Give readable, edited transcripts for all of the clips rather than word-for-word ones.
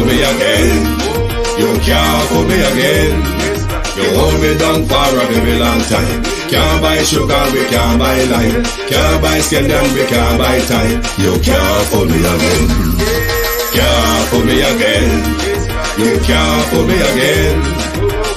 me again. You can't fool me again. You hold me down for a very long time. Can't buy sugar, we can't buy lime. Can't buy scallion, we can't buy time. You can't fool me again. Can't fool me again. You can't fool me again.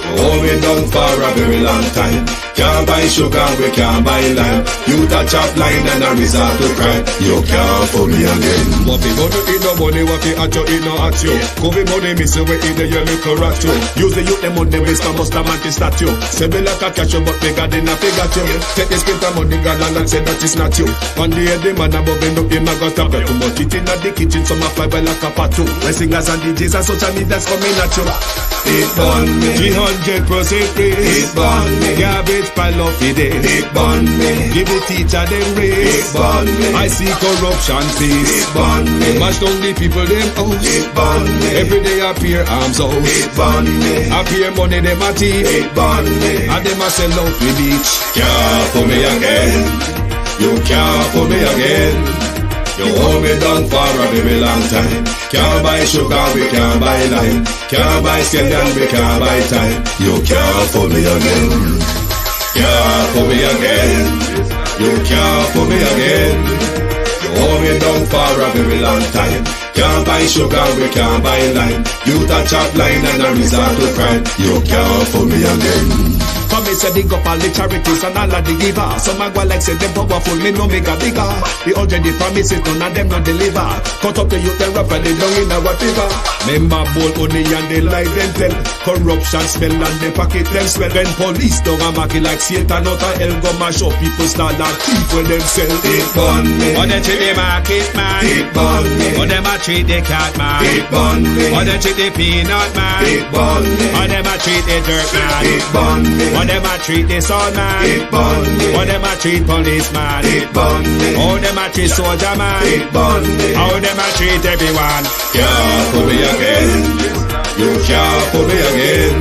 Hold me down for a very long time. Can't buy sugar, we can't buy lime. You touch up line and a resort to crime. You can't fool me again. What we gonna eat no money, what we at you, eat no at you. Covid money, miss away in the your little rat you. Use the youth, the money, waste a must a mantis statue. Say me like a catch you, but bigger than a figure you. Take the spit of money, gal and say that is not you. One day the man above end up, him a got a bet. Too much it in the kitchen, some a fly by like a patu. My singers and DJs and social media's coming at you. It burn me. 300% raise. It burn me. Garbage pile of it. It burn me. Give the teacher them raise. It burn me. I see corruption peace. It burn me. Mash down the people them house. It burn me. Every day appear arms out. It burn me. Appear money them a thief. It burn me. And them a sell out with each. Can't fool me again. You can't fool me again. You hold me down for a very long time. Can't buy sugar, we can't buy lime. Can't buy scallion, we can't buy time. You can't fool me again. Can't fool me again. You can't fool me again. You hold me down for a very long time. Can't buy sugar, we can't buy lime. You touch up line and a resort to crime. You can't fool me again. Come me say dig up all the charities and all of the givers. Some a go like say them powerful, me no make a bigger. The already promises, none of them not deliver. Cut up the youth, them rap and they down in our river. Member bold money and they lie them tell. Corruption smell and they pocket them swell. When police don't a market like Satan out of hell, go mash up people start like thief when them sell. It burn me. Or them treat the market man. It burn me. Or them a treat the cat man. It burn me. Or them treat the peanut man. It burn me. Or them a treat the dirt man. It burn me. Or them a treat the son man. It burn me. Or them a treat policeman. It burn me. How them a treat soldier man. It burn me. How them a treat everyone. Can't fool me again. You can't fool me again.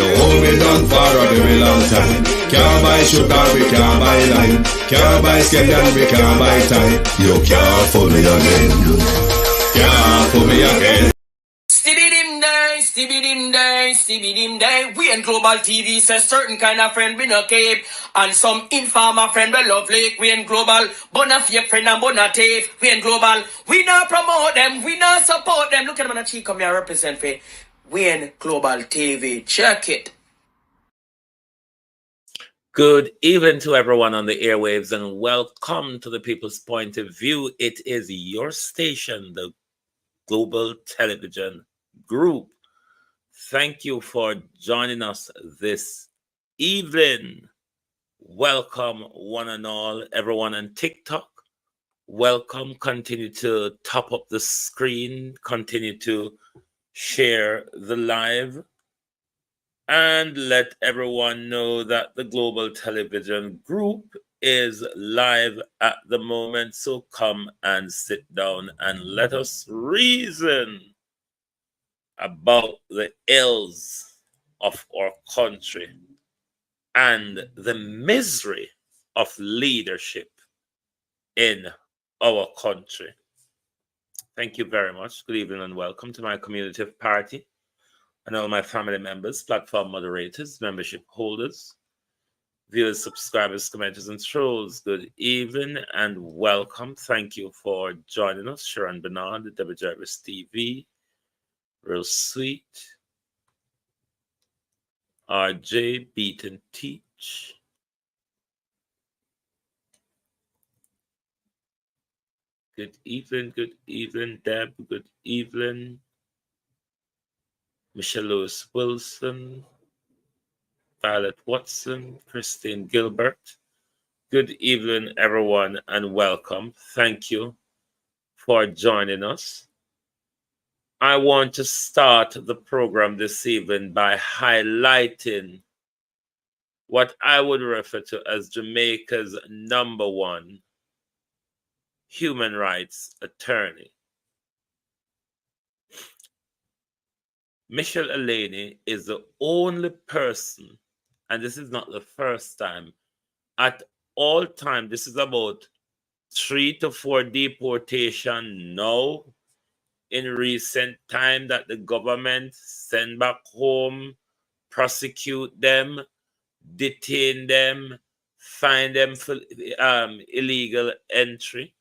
You hold me down for a very long time. Can't buy sugar, we can't buy lime. Can't buy scallion, we can't buy time. You can't fool me again. Can't fool me again. Stibby dim day. We in Global TV says certain kind of friend we no cape. And some informer friend we love lake. We in Global, bona fake friend and bona tape. We in Global, we not promote them, we not support them. Look at them on the cheek, come here represent for. We in Global TV, check it. Good evening to everyone on the airwaves and welcome to the People's Point of View. It is your station, the Global Television Group. Thank you for joining us this evening. Welcome one and all, everyone on TikTok. Welcome. Continue to top up the screen. Continue to share the live. And let everyone know that the Global Television Group is live at the moment. So come and sit down and let us reason about the ills of our country and the misery of leadership in our country. Thank you very much. Good evening and welcome to my community party and all my family members, platform moderators, membership holders, viewers, subscribers, commenters, and trolls. Good evening and welcome. Thank you for joining us. Sharon Bernard, Debbie Jarvis TV, Real Sweet, RJ, Beat and Teach, good evening, Deb, good evening, Michelle Lewis Wilson, Violet Watson, Christine Gilbert. Good evening, everyone, and welcome. Thank you for joining us. I want to start the program this evening by highlighting what I would refer to as Jamaica's #1 human rights attorney. Michelle Alaney is the only person, and this is not the first time, at all time, this is about 3 to 4 deportation now. in recent time that the government send back home, prosecute them, detain them, fine them for illegal entry.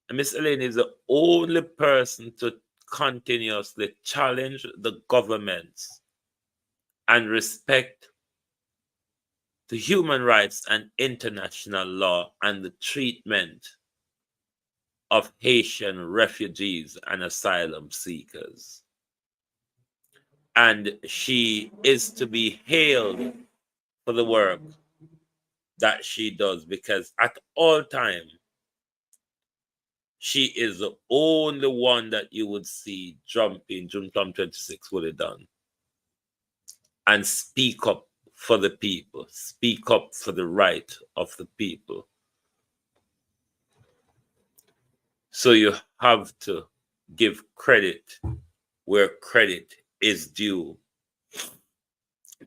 And Miss Elaine is the only person to continuously challenge the governments and respect the human rights and international law and the treatment of Haitian refugees and asylum seekers. And she is to be hailed for the work that she does, because at all times, she is the only one that you would see jumping June 26 would have done and speak up for the people, speak up for the right of the people. So you have to give credit where credit is due.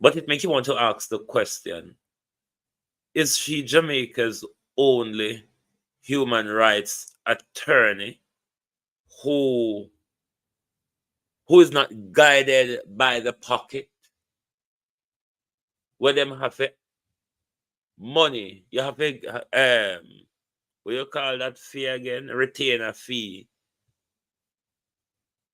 But it makes you want to ask the question, is she Jamaica's only human rights attorney who is not guided by the pocket? Where them have money, you have a what you call that fee again? Retainer fee.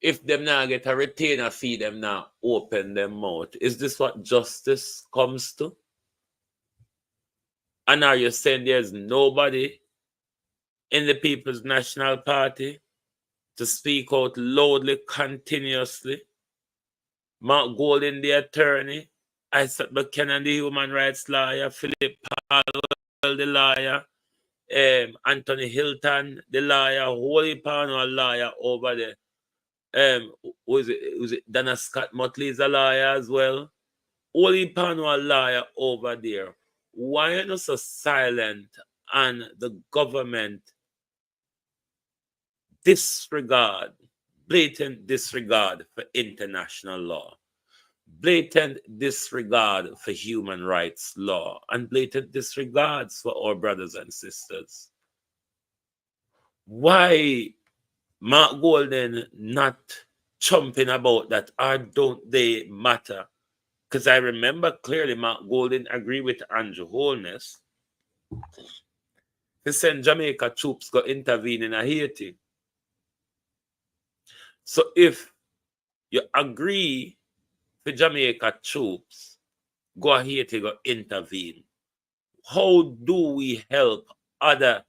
If them now get a retainer fee, them now open them mouth. Is this what justice comes to? And are you saying there's nobody in the People's National Party to speak out loudly, continuously? Mark Golden, the attorney, Isaac Buchanan, the human rights lawyer, Philip Hallwell, the lawyer, Anthony Hilton, the lawyer, Holy Pano, lawyer over there. Was it Dana Scott Motley is a lawyer as well? Holy Pano, lawyer over there. Why are you so silent and the government blatant disregard for international law, blatant disregard for human rights law, and blatant disregards for our brothers and sisters? Why Mark Golden not chumping about that, or don't they matter? Because I remember clearly Mark Golden agreed with Andrew Holness. He said Jamaica troops go intervene in Haiti. So if you agree for Jamaica troops go Haiti go intervene, how do we help other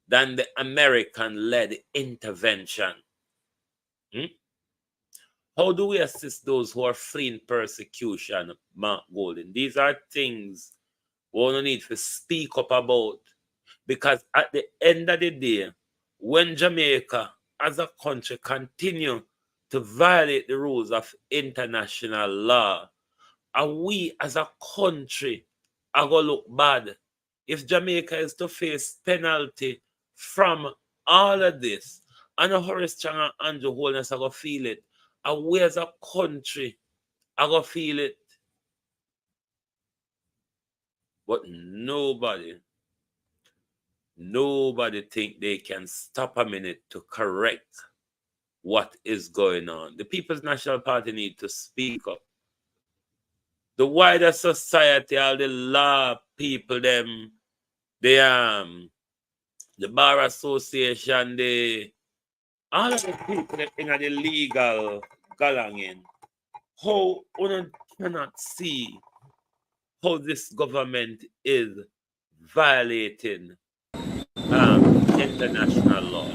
than the American-led intervention? How do we assist those who are fleeing persecution, Mark Golden? These are things we don't need to speak up about, because at the end of the day, when Jamaica as a country continue to violate the rules of international law, and we as a country are going to look bad. If Jamaica is to face penalty from all of this, and Horace Chang and Andrew Holness are going to feel it, and we as a country are going to feel it. But nobody think they can stop a minute to correct what is going on. The People's National Party need to speak up. The wider society, all the law people, them, the Bar Association, all of the people that in the legal galanging, how one cannot see how this government is violating international law.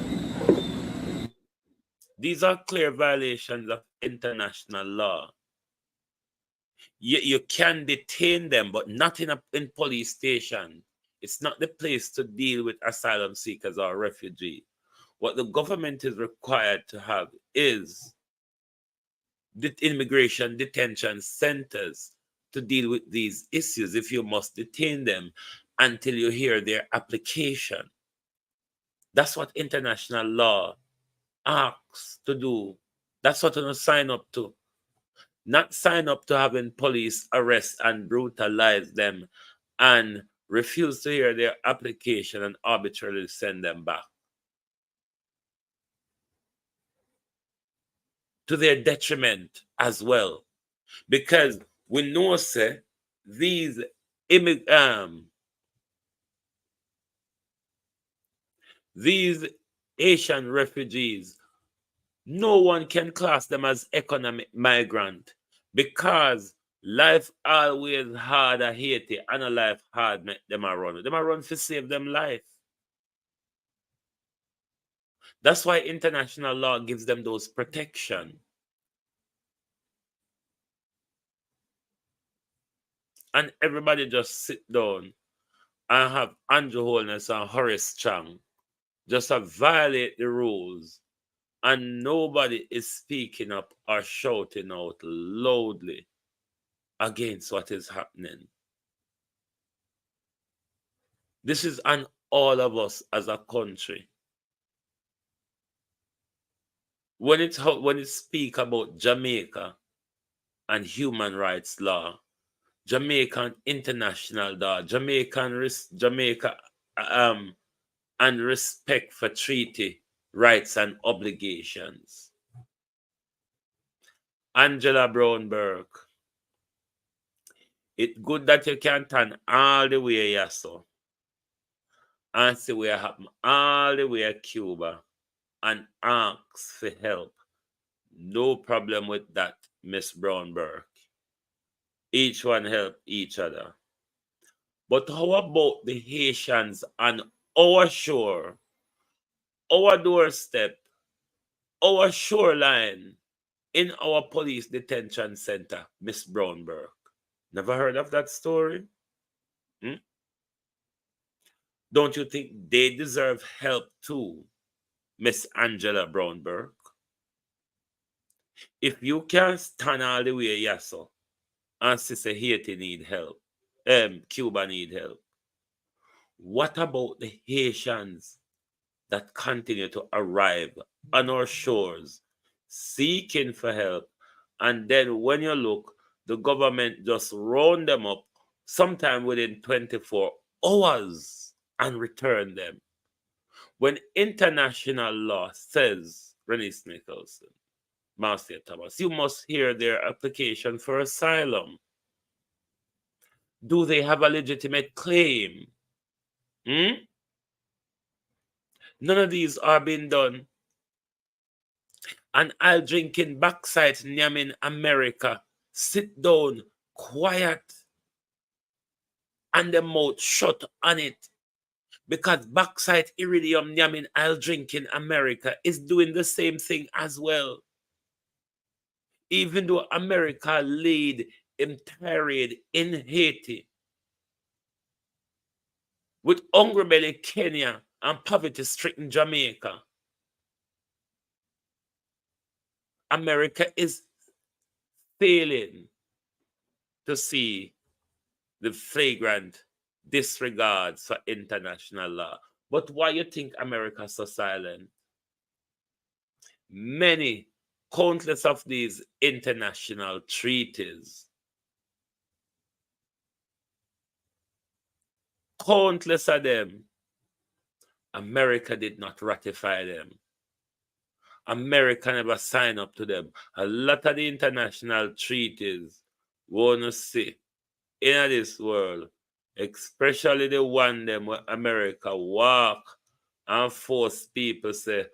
These are clear violations of international law. You can detain them, but not in police station. It's not the place to deal with asylum seekers or refugees. What the government is required to have is the immigration detention centers to deal with these issues if you must detain them until you hear their application. That's what international law asks to do. That's what you sign up to. Not sign up to having police arrest and brutalize them and refuse to hear their application and arbitrarily send them back. to their detriment as well. Because we know, say, these Haitian refugees, no one can class them as economic migrant because life always hard at Haiti and a life hard make them a run. Them a run to save them life. That's why international law gives them those protection. And everybody just sit down and have Andrew Holness and Horace Chang just to violate the rules, and nobody is speaking up or shouting out loudly against what is happening. This is on all of us as a country. When it speak about Jamaica and human rights law, Jamaican international law, Jamaica and respect for treaty rights and obligations. Angela Brownberg, it's good that you can turn all the way here, so, and see what happen all the way to Cuba and ask for help. No problem with that, Miss Brownberg. Each one help each other. But how about the Haitians on our shore, our doorstep, our shoreline, in our police detention center, Miss Brownberg? Never heard of that story? Don't you think they deserve help too, Miss Angela Brownberg? If you can't stand all the way, yes, sir, and Sister Haiti need help, Cuba need help, what about the Haitians that continue to arrive on our shores seeking for help, and then when you look, the government just round them up sometime within 24 hours and return them? When international law says, Renice Nicholson, Marcia Thomas, you must hear their application for asylum. Do they have a legitimate claim? None of these are being done. And I'll drink in backside Nyamin America. Sit down, quiet, and the mouth shut on it. Because backside Iridium Nyamin I'll drink in America is doing the same thing as well. Even though America laid in tirade in Haiti, with hungry belly Kenya and poverty-stricken Jamaica, America is failing to see the flagrant disregards for international law. But why you think America is so silent? Many, countless of these international treaties, countless of them, America did not ratify them. America never signed up to them. A lot of the international treaties we want to see in this world, especially the one them where America walk and force people say,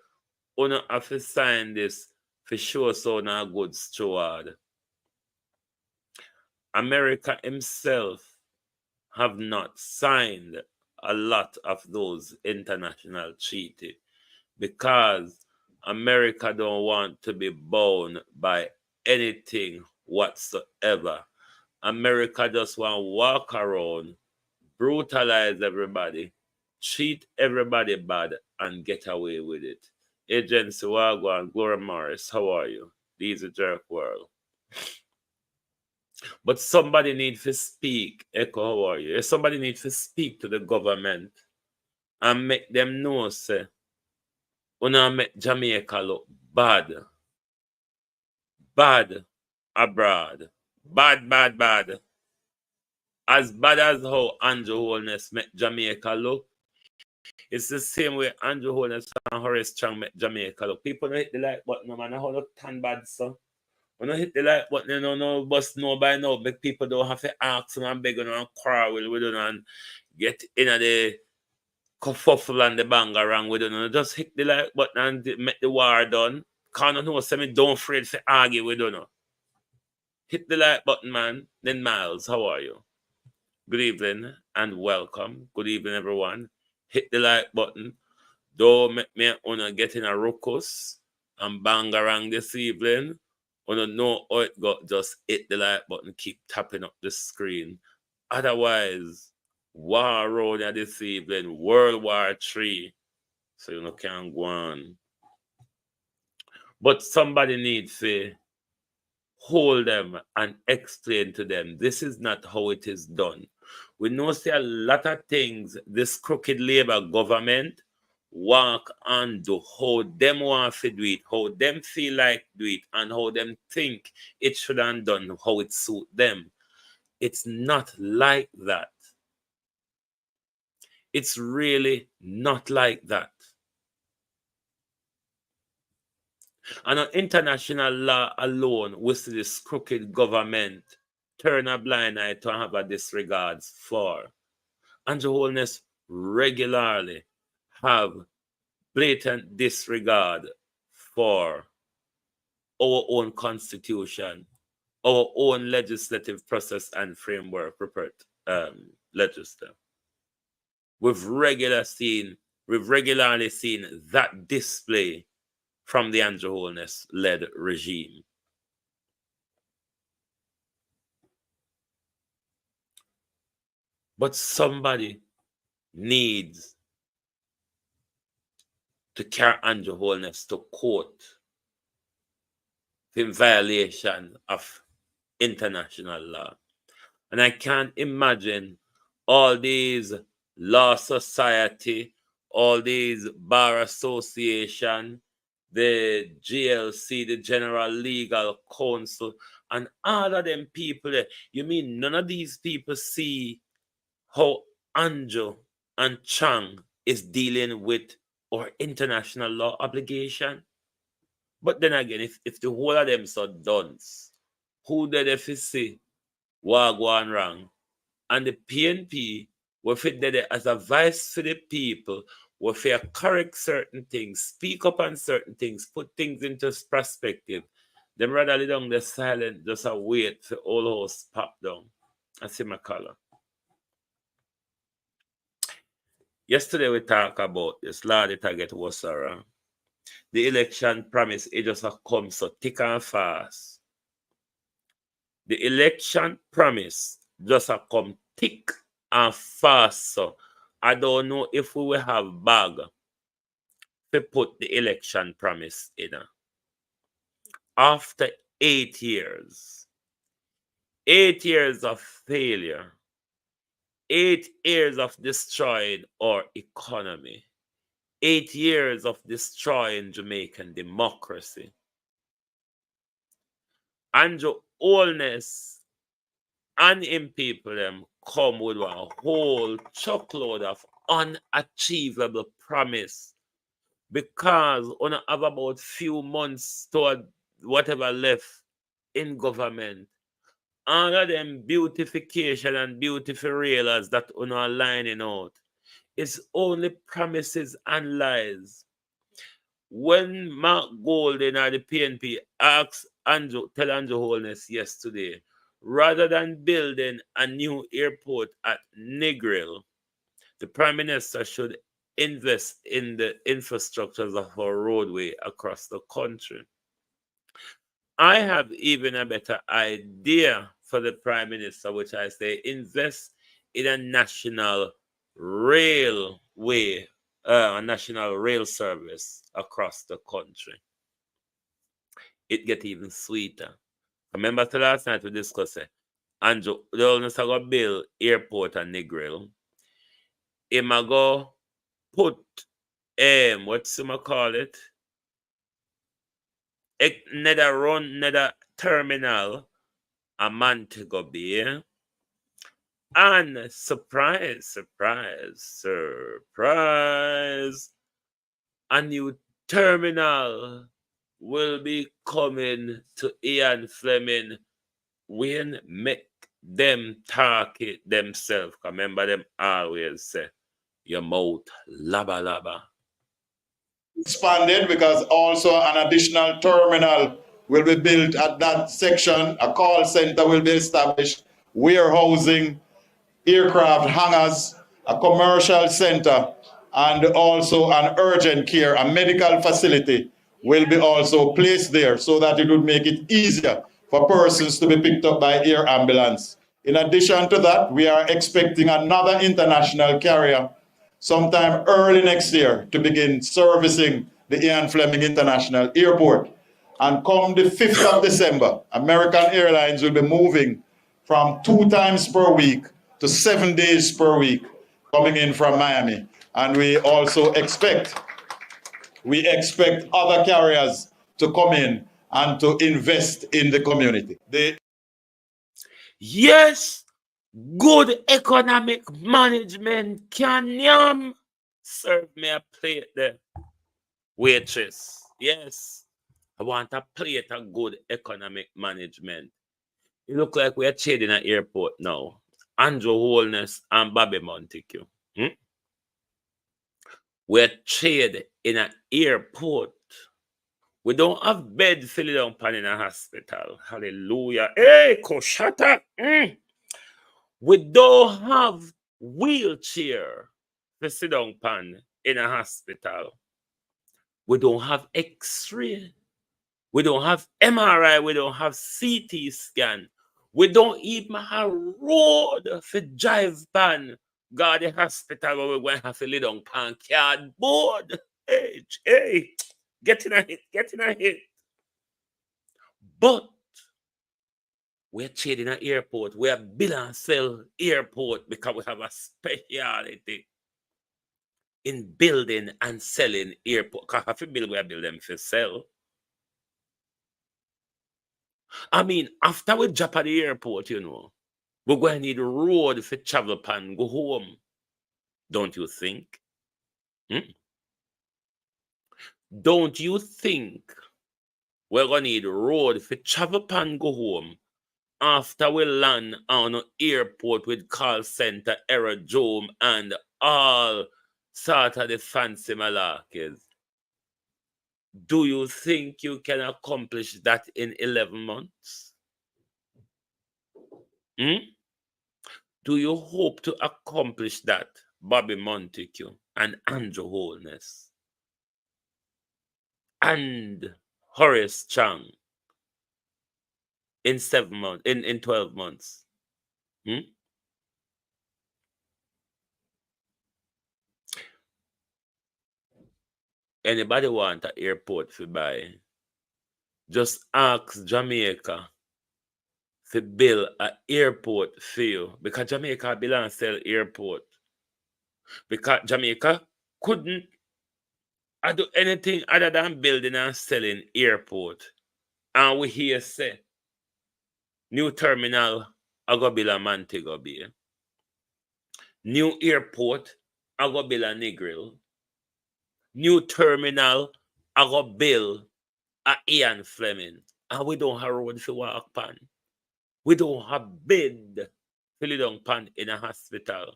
you don't have to sign this for sure so now good steward. America himself have not signed a lot of those international treaties because America don't want to be bound by anything whatsoever. America just want to walk around, brutalize everybody, treat everybody bad, and get away with it. Agency Wagwan, Gloria Morris, how are you? These are Jerk World. But somebody needs to speak. Echo, how are you? Somebody needs to speak to the government and make them know, say, we not make Jamaica look bad. Bad abroad. Bad. As bad as how Andrew Holness make Jamaica look, It's the same way Andrew Holness and Horace Chang met Jamaica. Look, people don't hit the like button, man. I hold up tan bad, so. When I hit the like button, you know, no bust no by now, but people don't have to ask them and beg them and quarrel with them and get in at the kerfuffle and the bang around with them. Just hit the like button and make the war done. Can't know say me don't afraid to argue with them. Hit the like button, man. Then Miles, how are you? Good evening and welcome. Good evening, everyone. Hit the like button. Don't make me wanna get in a ruckus and bang around this evening. Wanna know how it got, just hit the like button, keep tapping up the screen. Otherwise, war road at this evening, World War III. So you know can't go on. But somebody needs to hold them and explain to them this is not how it is done. We know see a lot of things this crooked Labour government walk and do how them want to do it, how them feel like do it, and how them think it should have done, how it suit them. It's not like that. It's really not like that. And on international law alone, we see this crooked government turn a blind eye to have a disregard for. And the Holiness regularly have blatant disregard for our own constitution, our own legislative process and framework, legislature. We've regularly seen that display from the Andrew Holness-led regime. But somebody needs to carry Andrew Holness to court in violation of international law. And I can't imagine all these law society, all these bar association, the GLC, the General Legal Council, and all of them people there. You mean none of these people see how Andrew and Chang is dealing with our international law obligation? But then again, if the whole of them so dunce, who did if see what going wrong? And the PNP will fit there as a voice for the people, will fair correct certain things, speak up on certain things, put things into perspective. Them rather lay down the silent, just a wait for all house pop down. I see my color. Yesterday we talked about this, Lord, it get worse. The election promise, it just come so thick and fast. The election promise just come thick and fast. So I don't know if we will have bag to put the election promise in. After 8 years, 8 years of failure, 8 years of destroying our economy, 8 years of destroying Jamaican democracy, Andrew Holness and him people them come with a whole truckload of unachievable promise because on have about few months toward whatever left in government. All of them beautification and beautiful railers that are lining out is only promises and lies. When Mark Golden or the PNP asked tell Andrew Holness yesterday, rather than building a new airport at Negril, the Prime Minister should invest in the infrastructures of our roadway across the country. I have even a better idea for the Prime Minister, which I say invest in a national railway, a national rail service across the country. It get even sweeter. Remember the last night we discussed it. Andrew, the owners are going to build airport at Negril. Him a go put, what's him call it? Another terminal a Montego Bay. And surprise, surprise, surprise, a new terminal will be coming to Ian Fleming when make them target themselves. Remember them always say, your mouth laba laba. Expanded because also an additional terminal will be built at that section. A call center will be established, warehousing, aircraft hangars, a commercial center, and also an urgent care, a medical facility will be also placed there so that it would make it easier for persons to be picked up by air ambulance. In addition to that, we are expecting another international carrier sometime early next year to begin servicing the Ian Fleming International Airport. And come the 5th of December, American Airlines will be moving from 2 times per week to 7 days per week coming in from Miami. And we also expect other carriers to come in and to invest in the community. Yes, good economic management can serve me a plate there. Waitress, yes, I want a plate of good economic management. It look like we are trading an airport now. Andrew Holness and Bobby Montague. We're trading in an airport. We don't have bed filling down pan in a hospital. Hallelujah. Hey, Koshata. We don't have wheelchair to sit down pan in a hospital. We don't have X-ray. We don't have MRI. We don't have CT scan. We don't even have road for drive pan. God, the hospital where we're going to have to lay down pan cardboard. Hey, getting a hit. But we're trading an airport. We're build and sell airport because we have a speciality in building and selling airport. Because if we build, we build them for sell. I mean, after we drop at the airport, we're going to need a road for travel pan go home. Don't you think? Don't you think we're going to need a road for travel pan go home after we land on an airport with call center, aerodrome, and all sort of the fancy malarkeys? Do you think you can accomplish that in 11 months? Do you hope to accomplish that, Bobby Montague and Andrew Holness and Horace Chang, in 7 months, in 12 months? Anybody want an airport to buy? Just ask Jamaica to build an airport for you, because Jamaica belongs to the airport. Because Jamaica couldn't do anything other than building and selling airport. And we hear say, new terminal, I go build a Montego Bay. New airport, I go build a Negril. New terminal, I go build a Ian Fleming. And we don't have road to walk pan. We don't have bed to lay down pan in a hospital.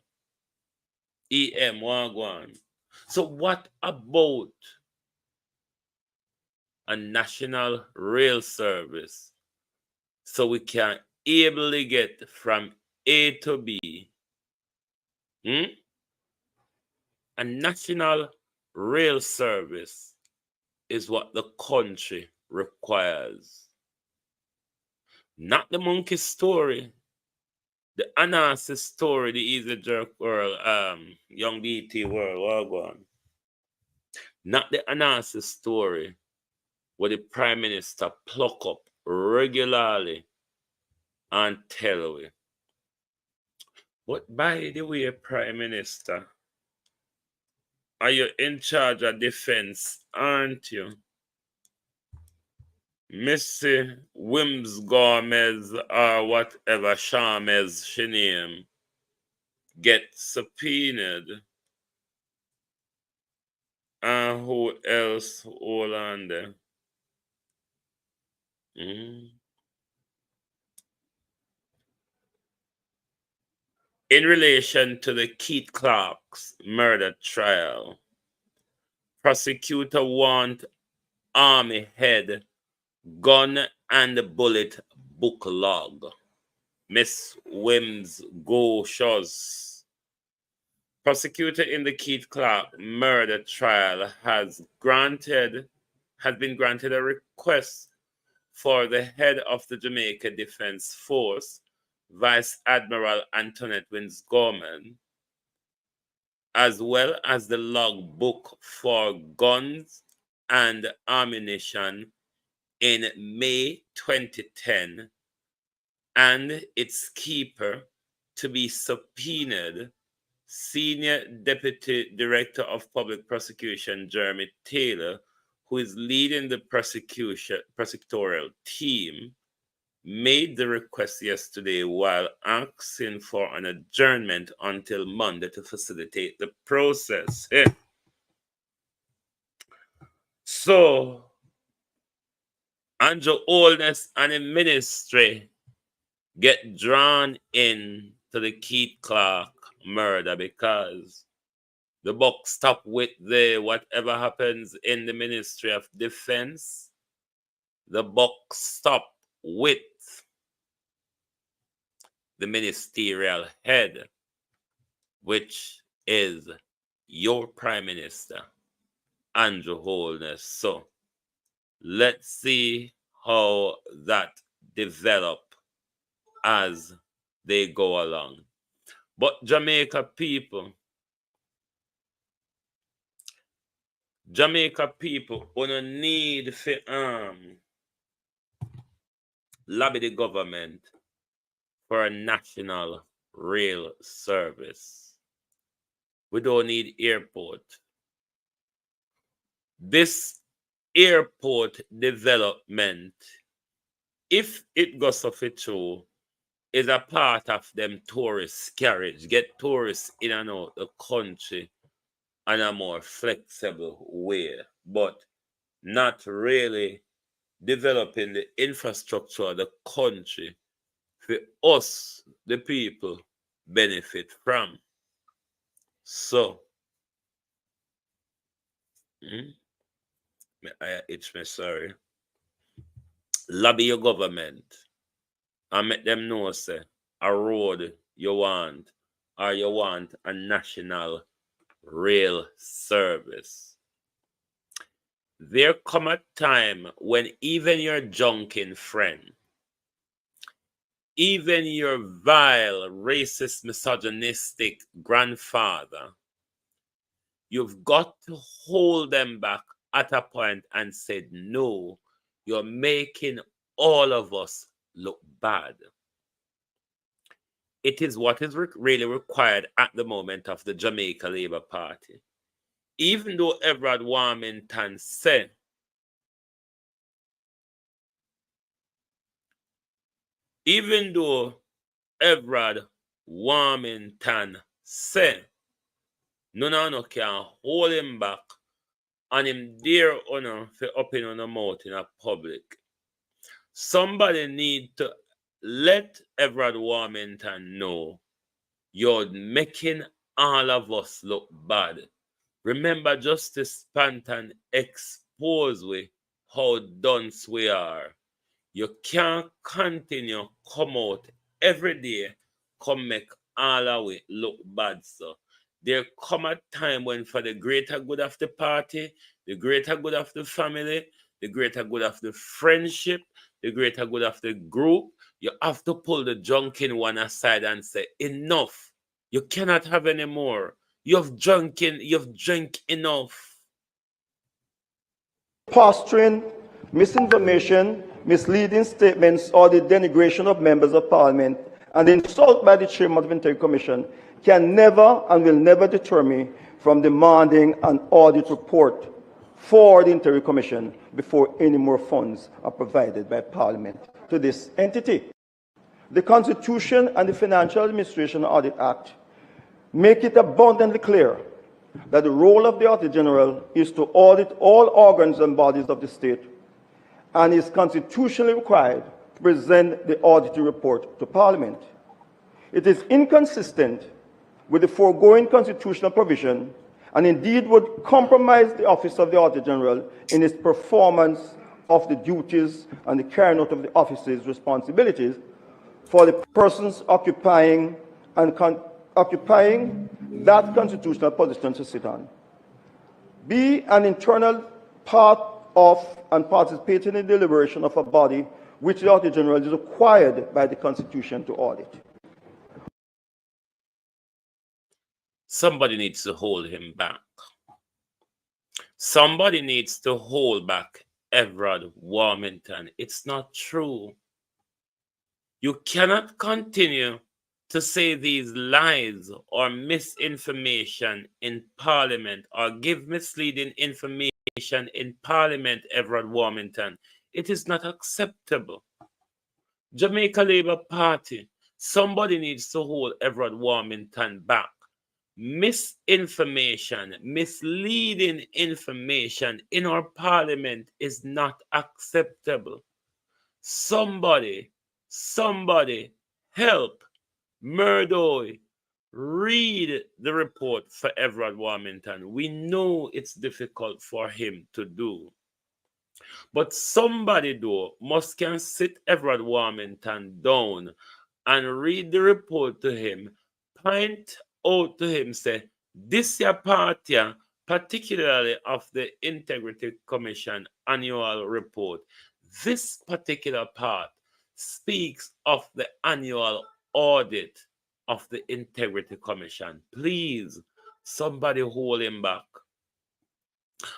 EM, one. So what about a national rail service so we can ably get from A to B? A national rail service is what the country requires. Not the monkey story, the Anansi story, the easy jerk world, young DT world, what. Not the Anansi story where the Prime Minister pluck up regularly and tell we. But by the way, Prime Minister, are you in charge of defense, aren't you? Missy Wims Gomez or whatever Shamez she name get subpoenaed. And who else? Hold on there. In relation to the Keith Clark's murder trial, prosecutor want army head, gun and bullet book log. Miss Wims Go-Shows. Prosecutor in the Keith Clark murder trial has been granted a request for the head of the Jamaica Defense Force, Vice Admiral Antoinette Wins Gorman, as well as the logbook for guns and ammunition in May 2010, and its keeper to be subpoenaed. Senior Deputy Director of Public Prosecution Jeremy Taylor, who is leading the prosecutorial team, made the request yesterday while asking for an adjournment until Monday to facilitate the process. So, Andrew Holness and the ministry get drawn in to the Keith Clark murder because the buck stop with the whatever happens in the Ministry of Defense. The buck stop with the ministerial head, which is your Prime Minister, Andrew Holness. So let's see how that develop as they go along. But Jamaica people, wanna need for lobby the government for a national rail service. We don't need airport. This airport development, if it goes off it through, is a part of them tourist carriage, get tourists in and out the country in a more flexible way, but not really developing the infrastructure of the country for us, the people, benefit from. So, sorry. Lobby your government and make them know, say, a road you want, or you want a national rail service. There come a time when even your junking friend, even your vile, racist, misogynistic grandfather, you've got to hold them back at a point and said, no, you're making all of us look bad. It is what is really required at the moment of the Jamaica Labour Party. Even though Everard Warmington said, no can hold him back and him dare honor for upping on the mouth in a public. Somebody need to let Everard Warmington know you're making all of us look bad. Remember, Justice Panton exposed we how dunce we are. You can't continue come out every day, come make all of we look bad, so. There come a time when for the greater good of the party, the greater good of the family, the greater good of the friendship, the greater good of the group, you have to pull the junking one aside and say, enough. You cannot have any more. You've drank enough. Posturing, misinformation, misleading statements, or the denigration of members of parliament and the insult by the chairman of the Interior Commission can never and will never deter me from demanding an audit report for the Interior Commission before any more funds are provided by Parliament to this entity. The Constitution and the Financial Administration Audit Act make it abundantly clear that the role of the Auditor General is to audit all organs and bodies of the state and is constitutionally required to present the auditing report to Parliament. It is inconsistent with the foregoing constitutional provision and indeed would compromise the office of the Auditor General in its performance of the duties and the carrying out of the office's responsibilities for the persons occupying that constitutional position to sit on. Be an internal part of and participating in the deliberation of a body which the Auditor General is required by the Constitution to audit. Somebody needs to hold him back. Somebody needs to hold back Everard Warmington. It's not true. You cannot continue to say these lies or misinformation in Parliament or give misleading information in Parliament, Everard Warmington. It is not acceptable. Jamaica Labour Party, somebody needs to hold Everard Warmington back. Misinformation, misleading information in our Parliament is not acceptable. Somebody help Murdoy read the report for Everard Warmington. We know it's difficult for him to do. But somebody, though, must can sit Everard Warmington down and read the report to him, point out to him, say, this your part here, particularly of the Integrity Commission annual report, this particular part speaks of the annual audit of the Integrity Commission. Please, somebody hold him back.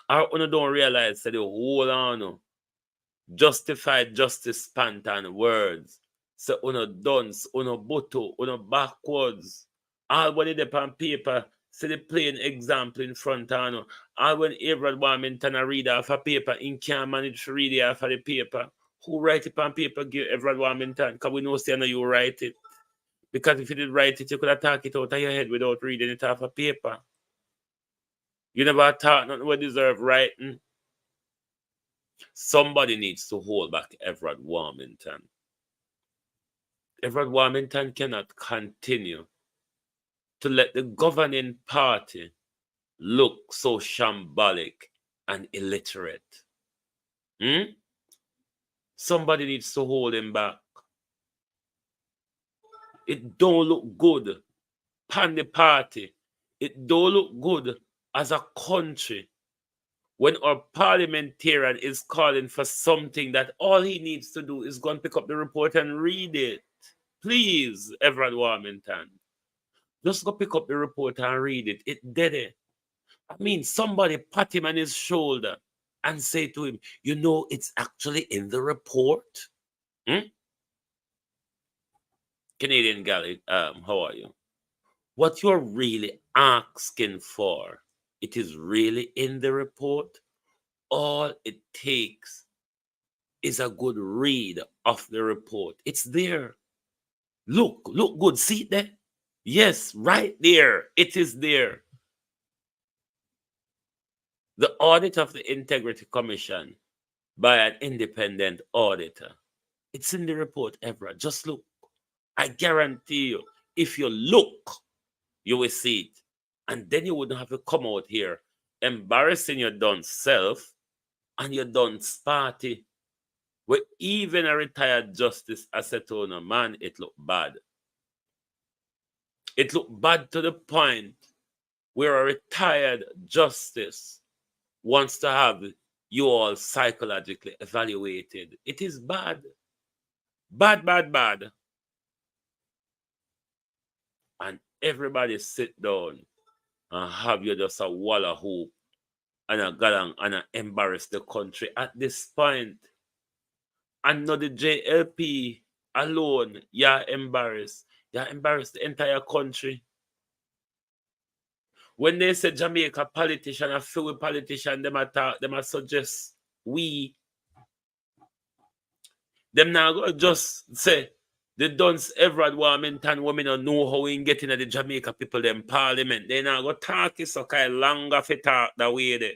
Or you don't realize that the whole on justified justice spantan words. So uno dunce, uno buto, uno backwards. All when they on paper, see the plain example in front of you. All when Everard Warmington read off a paper, in can't manage to read it off of the paper. Who write it on paper, give Everard Warmington? Because we know say no, you write it. Because if you did write it, you could have talked it out of your head without reading it off a paper. You never thought nothing would deserve writing. Somebody needs to hold back Everard Warmington. Everard Warmington cannot continue to let the governing party look so shambolic and illiterate. Somebody needs to hold him back. It don't look good pan the party. It don't look good as a country when our parliamentarian is calling for something that all he needs to do is go and pick up the report and read it. Please, Everard Warmington, just go pick up the report and read it. It did it. I mean, somebody pat him on his shoulder and say to him, you know, it's actually in the report. Canadian Galley, how are you? What you're really asking for, it is really in the report. All it takes is a good read of the report. It's there. Look good. See it there? Yes, right there. It is there. The audit of the Integrity Commission by an independent auditor. It's in the report, Everard. Just look. I guarantee you, if you look, you will see it. And then you wouldn't have to come out here embarrassing your done self and your done party. Where even a retired justice has said to no man, it looked bad. It looked bad to the point where a retired justice wants to have you all psychologically evaluated. It is bad. Bad. And everybody sit down and have you just a walla hoop and a galang and a embarrass the country at this point. And not the JLP alone, you're embarrassed. You're embarrassed the entire country. When they say Jamaica politician, a few politician, them suggest we. Them now go just say The dunce Everard Warmington women don't know how we get into the Jamaica people them parliament. They now go talk is so kind longer for talk that way there.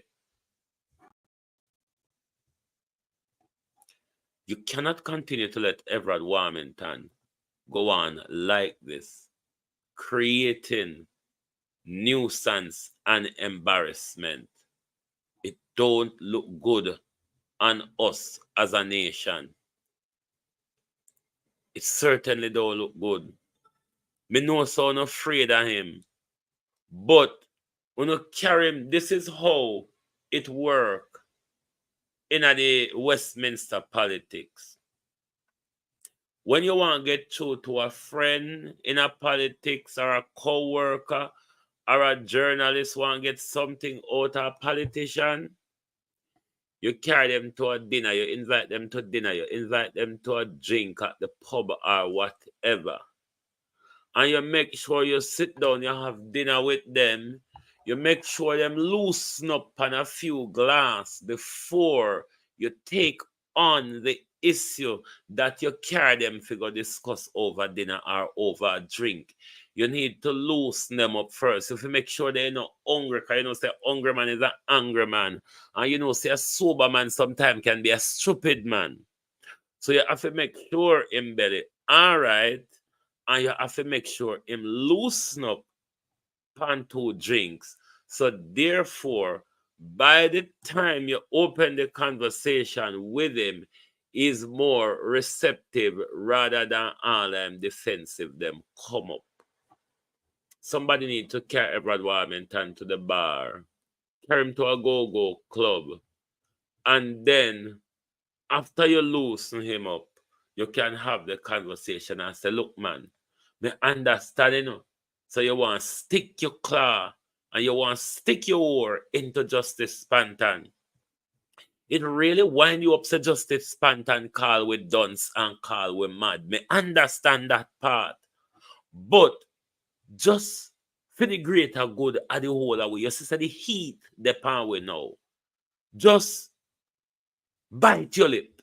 You cannot continue to let Everard Warmington go on like this, creating nuisance and embarrassment. It don't look good on us as a nation. It certainly don't look good. Me know so I'm afraid of him. But when you carry him, this is how it work in the Westminster politics. When you want to get through to a friend in a politics or a co-worker or a journalist want to get something out of a politician, you carry them to a dinner, you invite them to dinner, you invite them to a drink at the pub or whatever. And you make sure you sit down, you have dinner with them, you make sure them loosen up on a few glass before you take on the issue that you carry them to go discuss over dinner or over a drink. You need to loosen them up first. If you make sure they're not hungry, because you know, say hungry man is an angry man. And you know, say a sober man sometimes can be a stupid man. So you have to make sure him belly all right, and you have to make sure him loosen up pan 2 drinks. So therefore, by the time you open the conversation with him, he's more receptive rather than all them defensive them come up. Somebody need to carry Edward Warmington to the bar, carry him to a go-go club, and then after you loosen him up, you can have the conversation and say, look, man, me understand, you know. So you want to stick your claw and you want to stick your oar into Justice Spanton. It really wind you up, say Justice Spanton call with dunce and call with mad. Me understand that part. But just for the greater good of the whole of we, you see the heat the pan we now. Just bite your lip.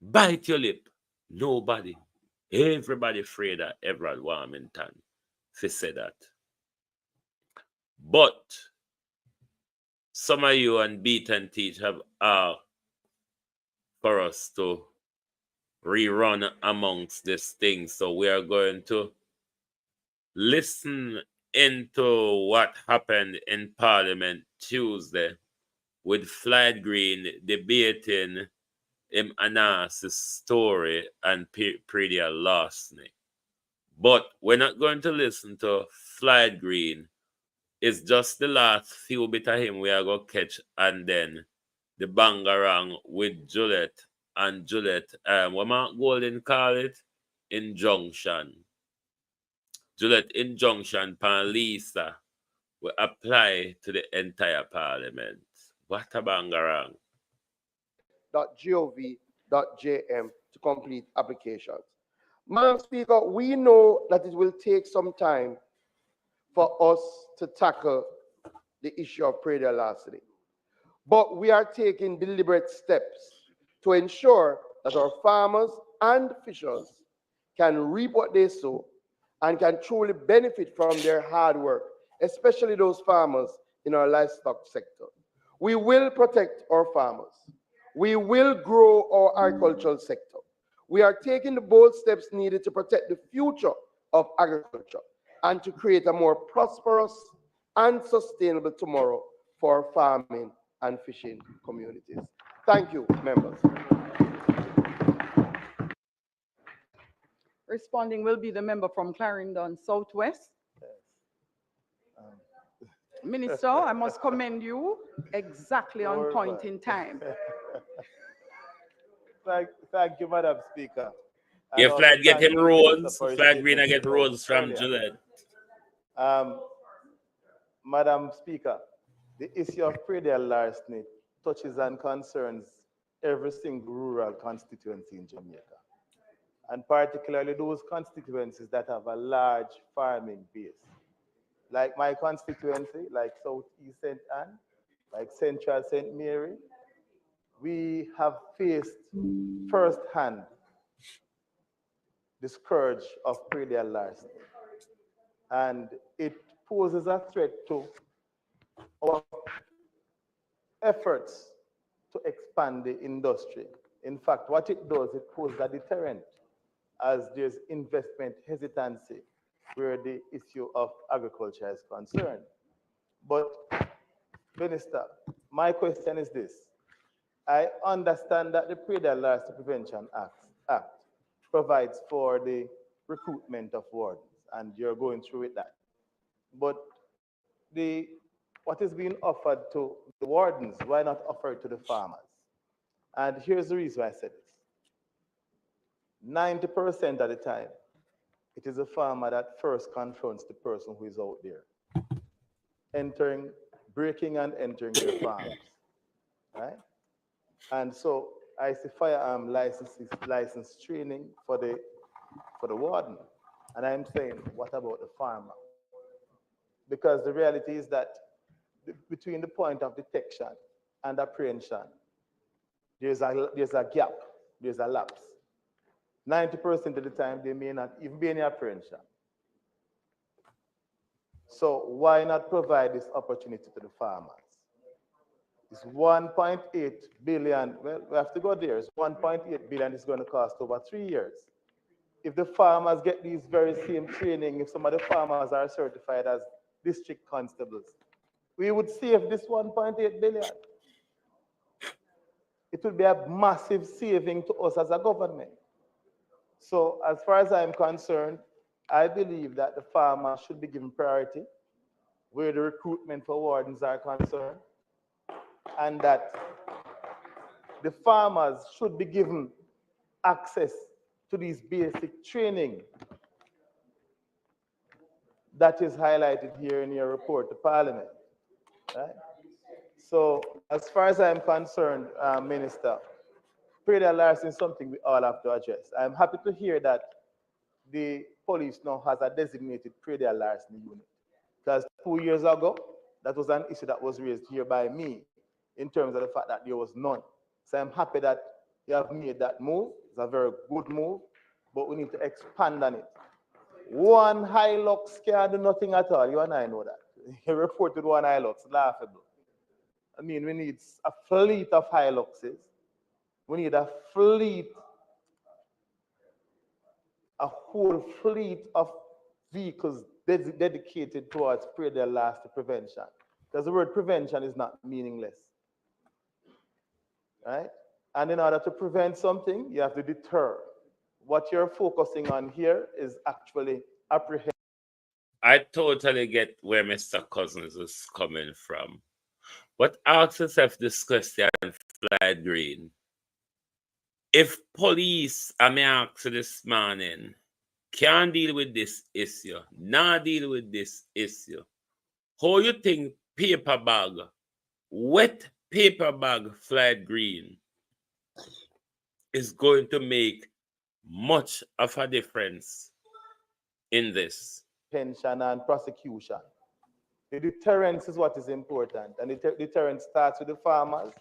Bite your lip. Nobody. Everybody afraid that Everard Warmington to say that. But some of you and Beat and Teach have asked for us to rerun amongst this thing. So we are going to listen into what happened in Parliament Tuesday with Floyd Green debating him analysis story and Praedial larceny. But we're not going to listen to Floyd Green. It's just the last few bit of him we are going to catch, and then the bangarang with Juliet. And Juliet, what Mark Golden call it? Injunction. Juliet injunction pan Lisa will apply to the entire parliament. What a bangarang. .gov.jm to complete applications. Madam Speaker, we know that it will take some time for us to tackle the issue of Praedial larceny, but we are taking deliberate steps to ensure that our farmers and fishers can reap what they sow and can truly benefit from their hard work, especially those farmers in our livestock sector. We will protect our farmers. We will grow our agricultural sector. We are taking the bold steps needed to protect the future of agriculture and to create a more prosperous and sustainable tomorrow for farming and fishing communities. Thank you, members. Responding will be the member from Clarendon Southwest. Minister, I must commend you exactly on point in time. Thank you, Madam Speaker. Yeah, Floyd get him roses. Floyd Green I get roses from Juliet. Madam Speaker, the issue of Praedial larceny touches and concerns every single rural constituency in Jamaica, and particularly those constituencies that have a large farming base. Like my constituency, like Southeast St. Anne, like Central St. Mary, we have faced firsthand the scourge of Praedial larceny. And it poses a threat to our efforts to expand the industry. In fact, what it does, it poses a deterrent as there's investment hesitancy where the issue of agriculture is concerned. But, Minister, my question is this. I understand that the Praedial Larceny Prevention Act provides for the recruitment of wardens, and you're going through with that. But what is being offered to the wardens, why not offer it to the farmers? And here's the reason why I said this. 90% of the time, it is the farmer that first confronts the person who is out there, breaking and entering their farms, right? And so I see firearm license training for the warden. And I'm saying, what about the farmer? Because the reality is that between the point of detection and apprehension, there's a gap, there's a lapse. 90% of the time, they may not even be any apprehension. So why not provide this opportunity to the farmers? It's 1.8 billion, well, we have to go there. It's 1.8 billion is going to cost over 3 years. If the farmers get these very same training, if some of the farmers are certified as district constables, we would save this 1.8 billion. It would be a massive saving to us as a government. So as far as I'm concerned, I believe that the farmers should be given priority where the recruitment for wardens are concerned, and that the farmers should be given access to these basic training that is highlighted here in your report to Parliament. Right? So as far as I'm concerned, Minister, Praedial larceny is something we all have to address. I'm happy to hear that the police now has a designated Praedial larceny unit. Because 2 years ago, that was an issue that was raised here by me in terms of the fact that there was none. So I'm happy that you have made that move. It's a very good move, but we need to expand on it. One Hilux can't do nothing at all. You and I know that. You reported one Hilux, laughable. I mean, we need a fleet of Hiluxes. We need a fleet, a whole fleet of vehicles dedicated towards Praedial larceny prevention. Because the word prevention is not meaningless. Right? And in order to prevent something, you have to deter. What you're focusing on here is actually apprehend. I totally get where Mr. Cousins is coming from. But ask yourself this question, Flight Green. If police, I may ask you this morning, can't deal with this issue, not deal with this issue, how you think paper bag, wet paper bag, Flight Green, is going to make much of a difference in this? Pension and prosecution. The deterrence is what is important, and the deterrence starts with the farmers,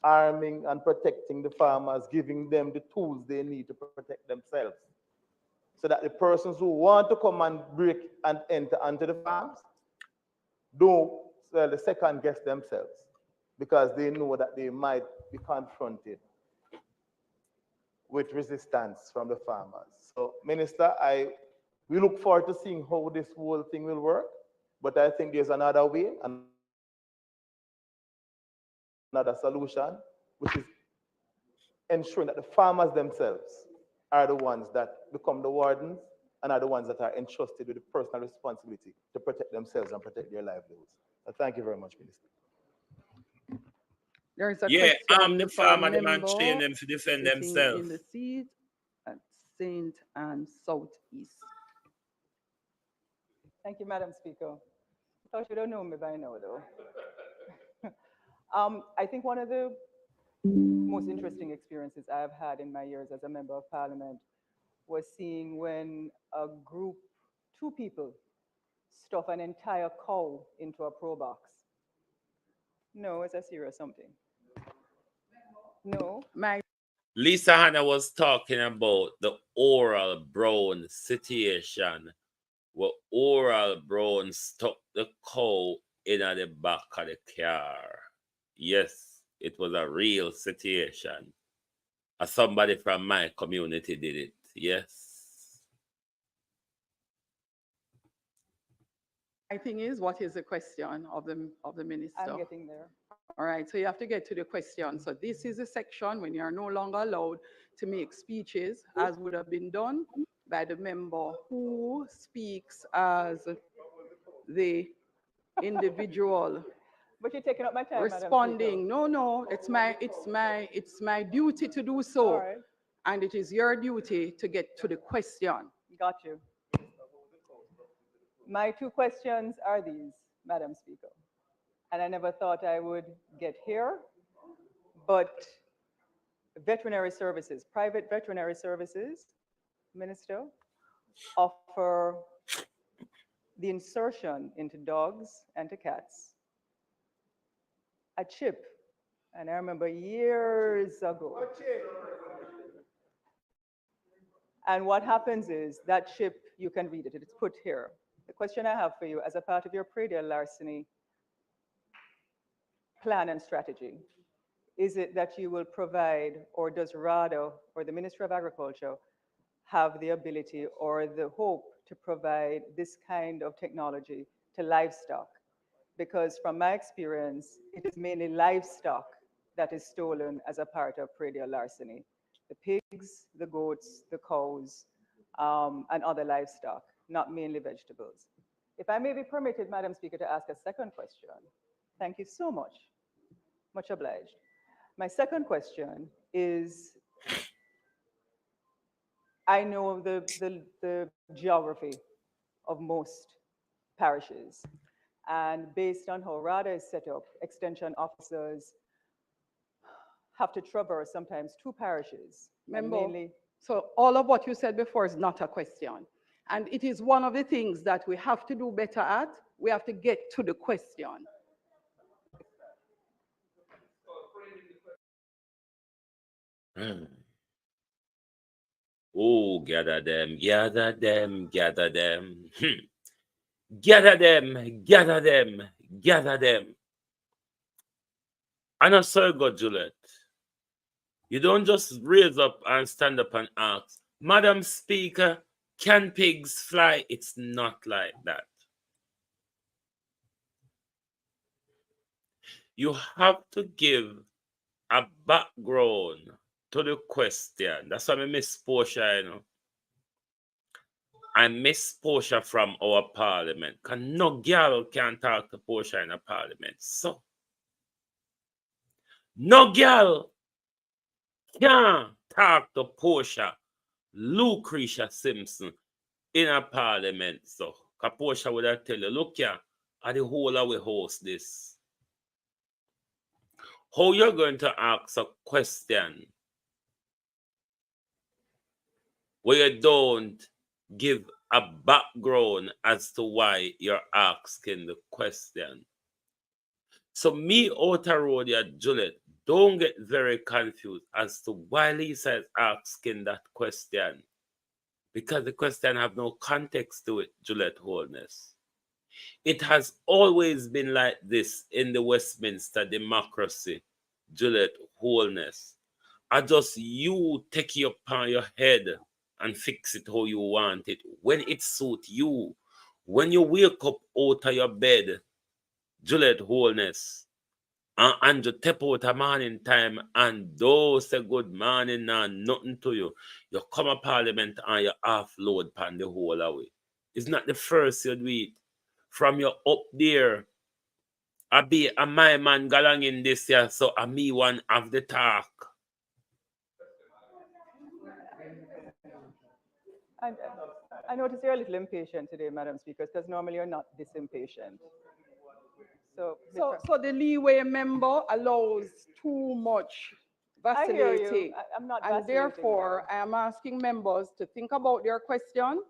arming and protecting the farmers, giving them the tools they need to protect themselves, so that the persons who want to come and break and enter onto the farms don't second guess themselves, because they know that they might be confronted with resistance from the farmers. So, Minister, we look forward to seeing how this whole thing will work, but I think there's another way, another solution, which is ensuring that the farmers themselves are the ones that become the wardens and are the ones that are entrusted with the personal responsibility to protect themselves and protect their livelihoods. So thank you very much, Minister. There is a I'm the question from farmer, the man member train them to defend sitting themselves. in the seat at St. and Southeast. Thank you, Madam Speaker. I thought you don't know me by now, though. I think one of the most interesting experiences I've had in my years as a member of Parliament was seeing when a group, 2 people, stuff an entire cow into a pro box. No, it's a serious something. No, my Lisa Hanna was talking about the Oral Brown situation, where Oral Brown stuck the cow in at the back of the car. Yes, it was a real situation. Somebody from my community did it. Yes. My thing is, what is the question of the minister? I'm getting there. All right, so you have to get to the question. So this is a section when you are no longer allowed to make speeches, as would have been done by the member who speaks as the individual But you're taking up my time, responding. No, it's my duty to do so. All right. And it is your duty to get to the question. Got you. My two questions are these, Madam Speaker. And I never thought I would get here, but veterinary services, private veterinary services, Minister, offer the insertion into dogs and to cats a chip. And I remember years ago. And what happens is that chip, you can read it, it's put here. The question I have for you, as a part of your Praedial larceny plan and strategy, is it that you will provide, or does RADA or the Ministry of Agriculture have the ability or the hope to provide this kind of technology to livestock? Because from my experience, it is mainly livestock that is stolen as a part of Praedial larceny. The pigs, the goats, the cows, and other livestock, not mainly vegetables. If I may be permitted, Madam Speaker, to ask a second question. Thank you so much. Much obliged. My second question is, I know the geography of most parishes. And based on how RADA is set up, extension officers have to traverse sometimes two parishes. Remember, so all of what you said before is not a question. And it is one of the things that we have to do better at. We have to get to the question. Oh, gather them, gather them, gather them. Gather them, gather them, gather them. And I say, God, Juliet, you don't just raise up and stand up and ask, Madam Speaker, can pigs fly? It's not like that. You have to give a background to the question. That's why I miss Portia, you know. I miss Portia from our parliament. Because no girl can talk to Portia in a parliament. So, no girl can talk to Portia, Lucretia Simpson, in a parliament. So, because Portia would have tell you, look here, I the whole of we host this. How you're going to ask a question where you don't give a background as to why you're asking the question. So me, Outer Road, Juliet, don't get very confused as to why Lisa is asking that question. Because the question have no context to it, Juliet Holness. It has always been like this in the Westminster democracy, Juliet Holness. I just you take it upon your head and fix it how you want it, when it suits you. When you wake up out of your bed, Juliet Holness, and you step out a morning time and don't say good morning and nothing to you, you come to Parliament and you offload pan the whole away. It's not the first you do it. From you up there, I be a my man galang in this year, so I me one of the talk. I notice you're a little impatient today, Madam Speaker, because normally you're not this impatient. So the leeway member allows too much vacillating. I hear you. I'm not vacillating. And therefore, I am asking members to think about their question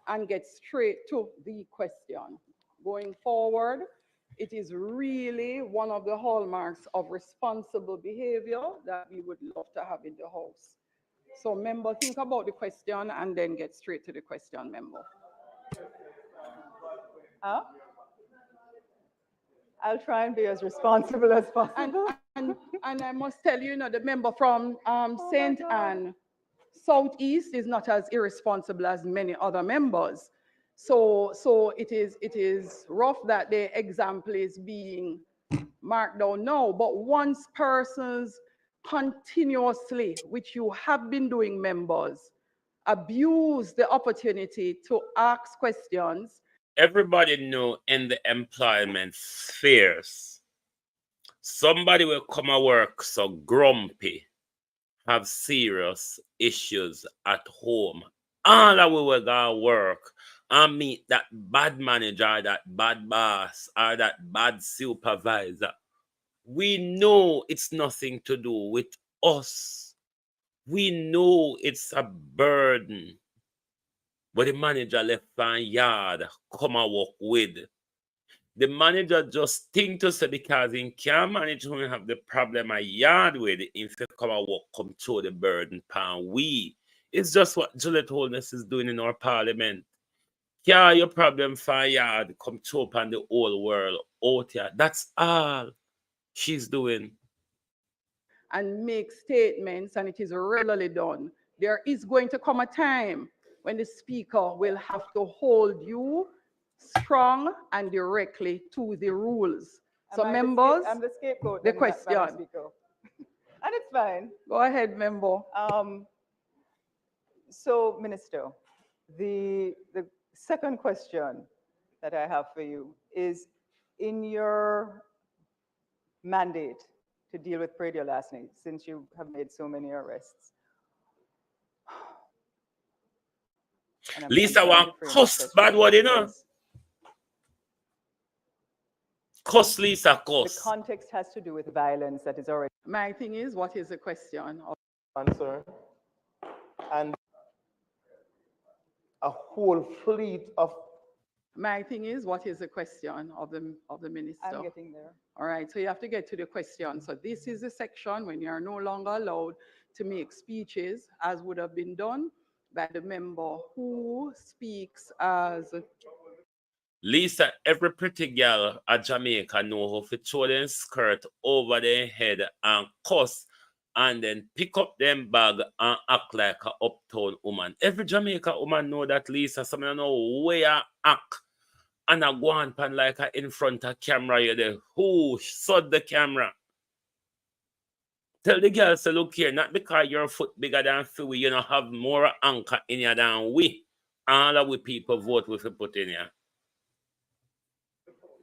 and get straight to the question. Going forward, It is really one of the hallmarks of responsible behavior that we would love to have in the House. So member, think about the question and then get straight to the question, member. Huh? I'll try and be as responsible as possible. And I must tell you, the member from St. Anne Southeast is not as irresponsible as many other members. So it is rough that the example is being marked down now. But once persons continuously, which you have been doing, members, abuse the opportunity to ask questions. Everybody know in the employment spheres, somebody will come to work so grumpy, have serious issues at home. All that we will go to work and meet that bad manager, that bad boss, or that bad supervisor. We know it's nothing to do with us. We know it's a burden. But the manager left van yard, come and work with. The manager just think to say because he can't manage who have the problem a yard with, if he come and work, come throw the burden pan we. It's just what Juliet Holness is doing in our parliament. Carry your problem for yard, come throw upon the whole world out here. That's all she's doing. And make statements, and it is regularly done. There is going to come a time when the speaker will have to hold you strong and directly to the rules. So members, I'm the scapegoat. the question. And it's fine. Go ahead, member. So, Minister, the second question that I have for you is, in your mandate to deal with Praedial larceny, since you have made so many arrests. Lisa want cuss bad word, you know? Cuss, Lisa, cuss. The context has to do with violence that is already. My thing is, what is the question? Answer. And a whole fleet of. My thing is, what is the question of the minister? I'm getting there. All right, so you have to get to the question. So this is the section when you are no longer allowed to make speeches, as would have been done by the member who speaks as. Lisa, every pretty girl at Jamaica know how to throw their skirt over their head and cuss and then pick up them bag and act like an uptown woman. Every Jamaica woman know that, Lisa. Some of them know where you act. And I go on pan like in front of camera, you there. Who sod the camera? Tell the girl, say, look here, not because your foot bigger than Philly, you know, have more anchor in you than we. All of we people vote with we put in here.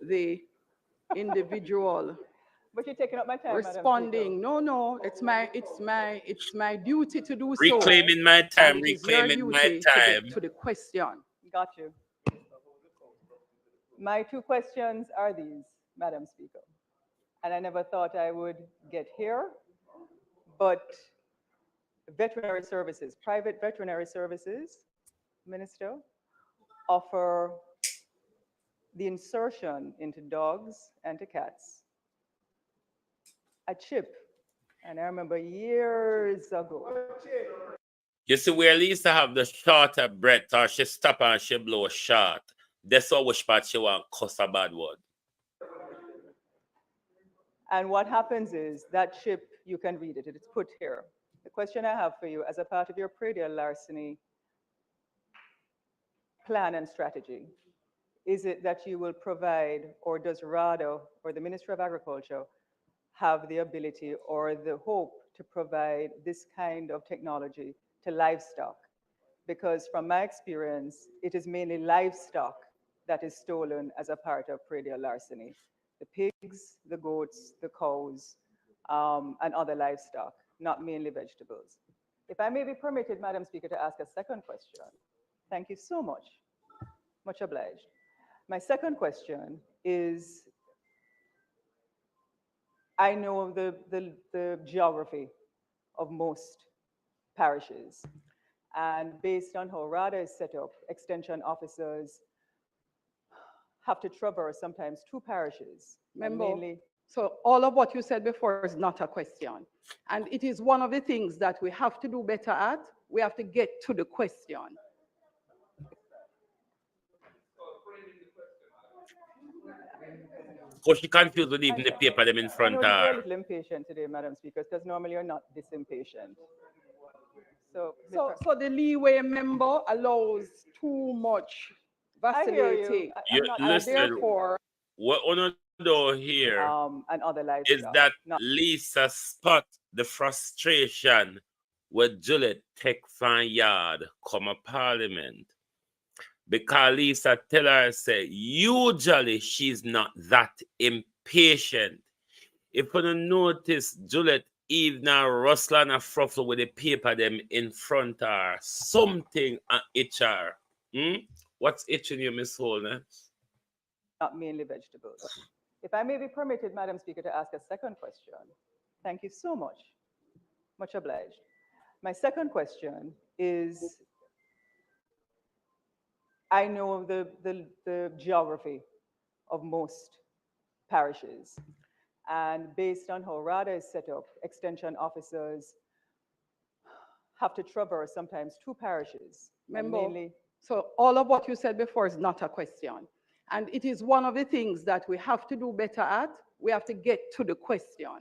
The individual. But you're taking up my time, responding. No, it's my duty to do so. Reclaiming my time, reclaiming my time. To the question. Got you. My two questions are these, Madam Speaker. And I never thought I would get here, but veterinary services, private veterinary services, Minister, offer the insertion into dogs and to cats a chip. And I remember years ago. You see where Lisa have the shorter breath, or she stop and she blow short. That's how which part she want cuss a bad word. And what happens is that chip, you can read it. It's put here. The question I have for you, as a part of your Praedial larceny plan and strategy, is it that you will provide, or does RADA or the Ministry of Agriculture have the ability or the hope to provide this kind of technology to livestock? Because from my experience, it is mainly livestock that is stolen as a part of Praedial larceny. The pigs, the goats, the cows, and other livestock, not mainly vegetables. If I may be permitted, Madam Speaker, to ask a second question. Thank you so much. Much obliged. My second question is, I know the geography of most parishes. And based on how RADA is set up, extension officers have to traverse sometimes two parishes. And Member, mainly, so all of what you said before is not a question. And it is one of the things that we have to do better at. We have to get to the question. Because she confused with even the paper them in I front of notice you're a her. little impatient today, Madam Speaker, because normally you're not this impatient. So the leeway member allows too much I hear you. vacillating. You I'm not And listen, therefore, what on do here and other is livestock. that Not Lisa spot the frustration with Juliet take from yard come a parliament. Because Lisa tell her say usually she's not that impatient. If you don't notice Juliet even rustle and a fruffle with the paper them in front of her, something itch her. What's itching you, Miss Holness? not mainly vegetables. If I may be permitted, Madam Speaker, to ask a second question. Thank you so much. Much obliged. My second question is, I know the geography of most parishes. And based on how RADA is set up, extension officers have to traverse sometimes two parishes. member, so all of what you said before is not a question. And it is one of the things that we have to do better at. We have to get to the question.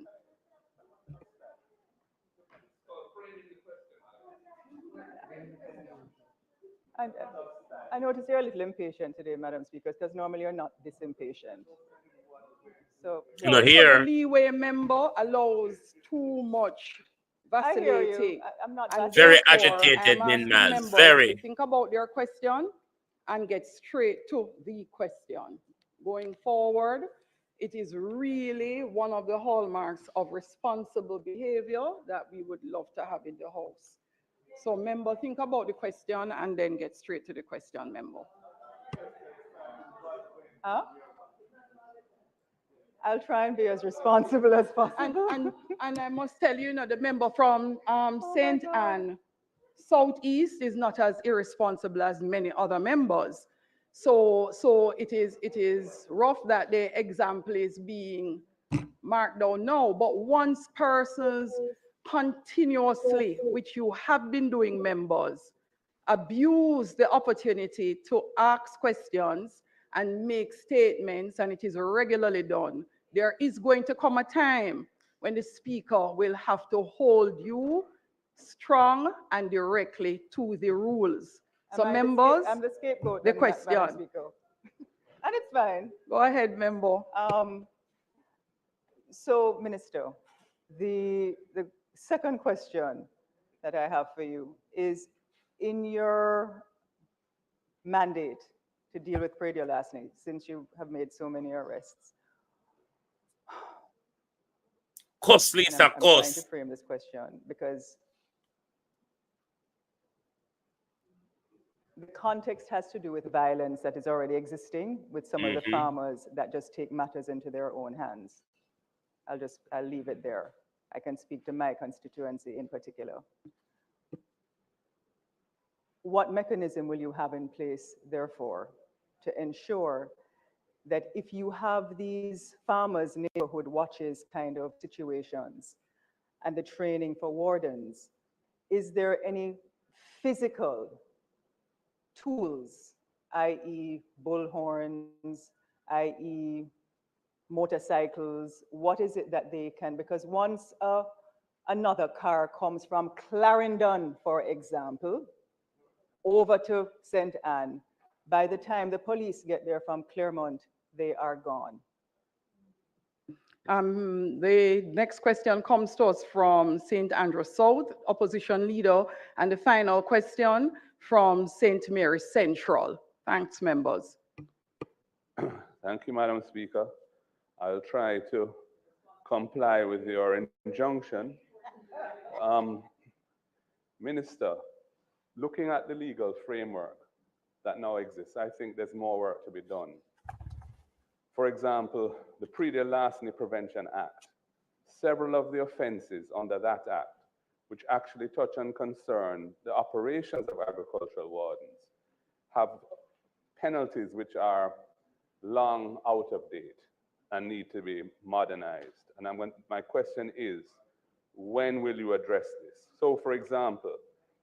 And I notice you're a little impatient today, Madam Speaker, because normally you're not this impatient. So No, the here. leeway member allows too much I hear you. vacillating. I'm not And Very therefore, agitated, I'm asking Ninmaz. members Very. to think about their question and get straight to the question. Going forward, it is really one of the hallmarks of responsible behavior that we would love to have in the House. So member, think about the question and then get straight to the question, member. I'll try and be as responsible as possible. And I must tell you, the member from St. Anne Southeast is not as irresponsible as many other members. So it is rough that the example is being marked down now. But once persons continuously, which you have been doing, members, abuse the opportunity to ask questions and make statements, and it is regularly done, there is going to come a time when the speaker will have to hold you strong and directly to the rules. So members, I'm the scapegoat. the question. And it's fine. Go ahead, member. So, Minister, the second question that I have for you is, in your mandate to deal with Praedial larceny, since you have made so many arrests. Lisa, I'm trying to frame this question because the context has to do with violence that is already existing with some of the farmers that just take matters into their own hands. I'll leave it there. I can speak to my constituency in particular. What mechanism will you have in place, therefore, to ensure that if you have these farmers' neighborhood watches kind of situations and the training for wardens, is there any physical tools, i.e. bullhorns, i.e. motorcycles? What is it that they can, because once another car comes from Clarendon, for example, over to St. Anne, by the time the police get there from Claremont, they are gone. The next question comes to us from St. Andrew South, opposition leader, and the final question from St. Mary Central. Thanks, members. Thank you, Madam Speaker. I'll try to comply with your injunction. Minister, looking at the legal framework that now exists, I think there's more work to be done. For example, the Praedial Larceny Prevention Act. Several of the offenses under that act, which actually touch and concern the operations of agricultural wardens, have penalties which are long out of date and need to be modernized. And my question is, when will you address this? So, for example,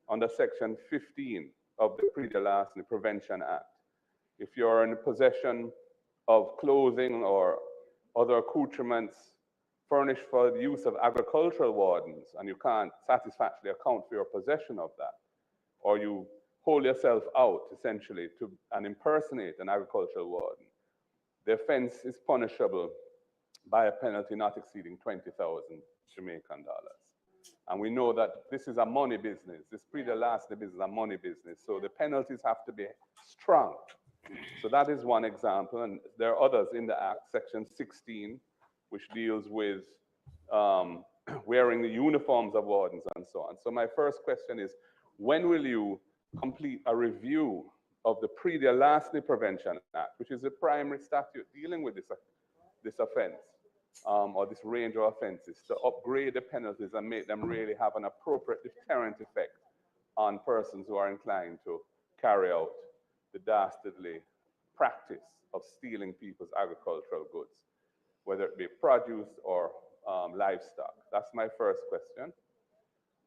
under Section 15 of the Praedial Larceny Prevention Act, if you're in possession of clothing or other accoutrements furnished for the use of agricultural wardens, and you can't satisfactorily account for your possession of that, or you hold yourself out essentially to and impersonate an agricultural warden, the offense is punishable by a penalty not exceeding 20,000 Jamaican dollars. And we know that this is a money business. This Praedial larceny business is a money business. So the penalties have to be strong. So that is one example. And there are others in the Act, Section 16, which deals with wearing the uniforms of wardens and so on. So my first question is, when will you complete a review of the Praedial Larceny Prevention Act, which is the primary statute dealing with this offense, or this range of offenses, to upgrade the penalties and make them really have an appropriate deterrent effect on persons who are inclined to carry out the dastardly practice of stealing people's agricultural goods, whether it be produce or livestock? That's my first question.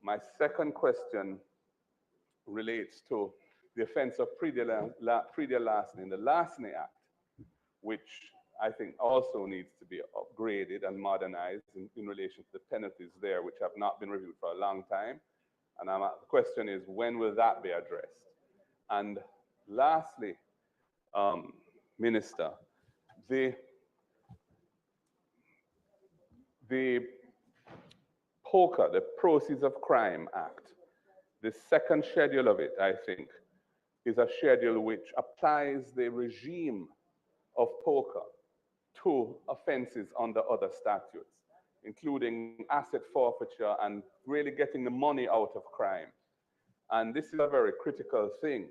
My second question relates to the offense of Praedial larceny in the Larceny Act, which I think also needs to be upgraded and modernized in relation to the penalties there, which have not been reviewed for a long time. And the question is, when will that be addressed? And lastly, Minister, the POCA, the Proceeds of Crime Act, the second schedule of it, I think, is a schedule which applies the regime of POCA to offenses under other statutes, including asset forfeiture and really getting the money out of crime. And this is a very critical thing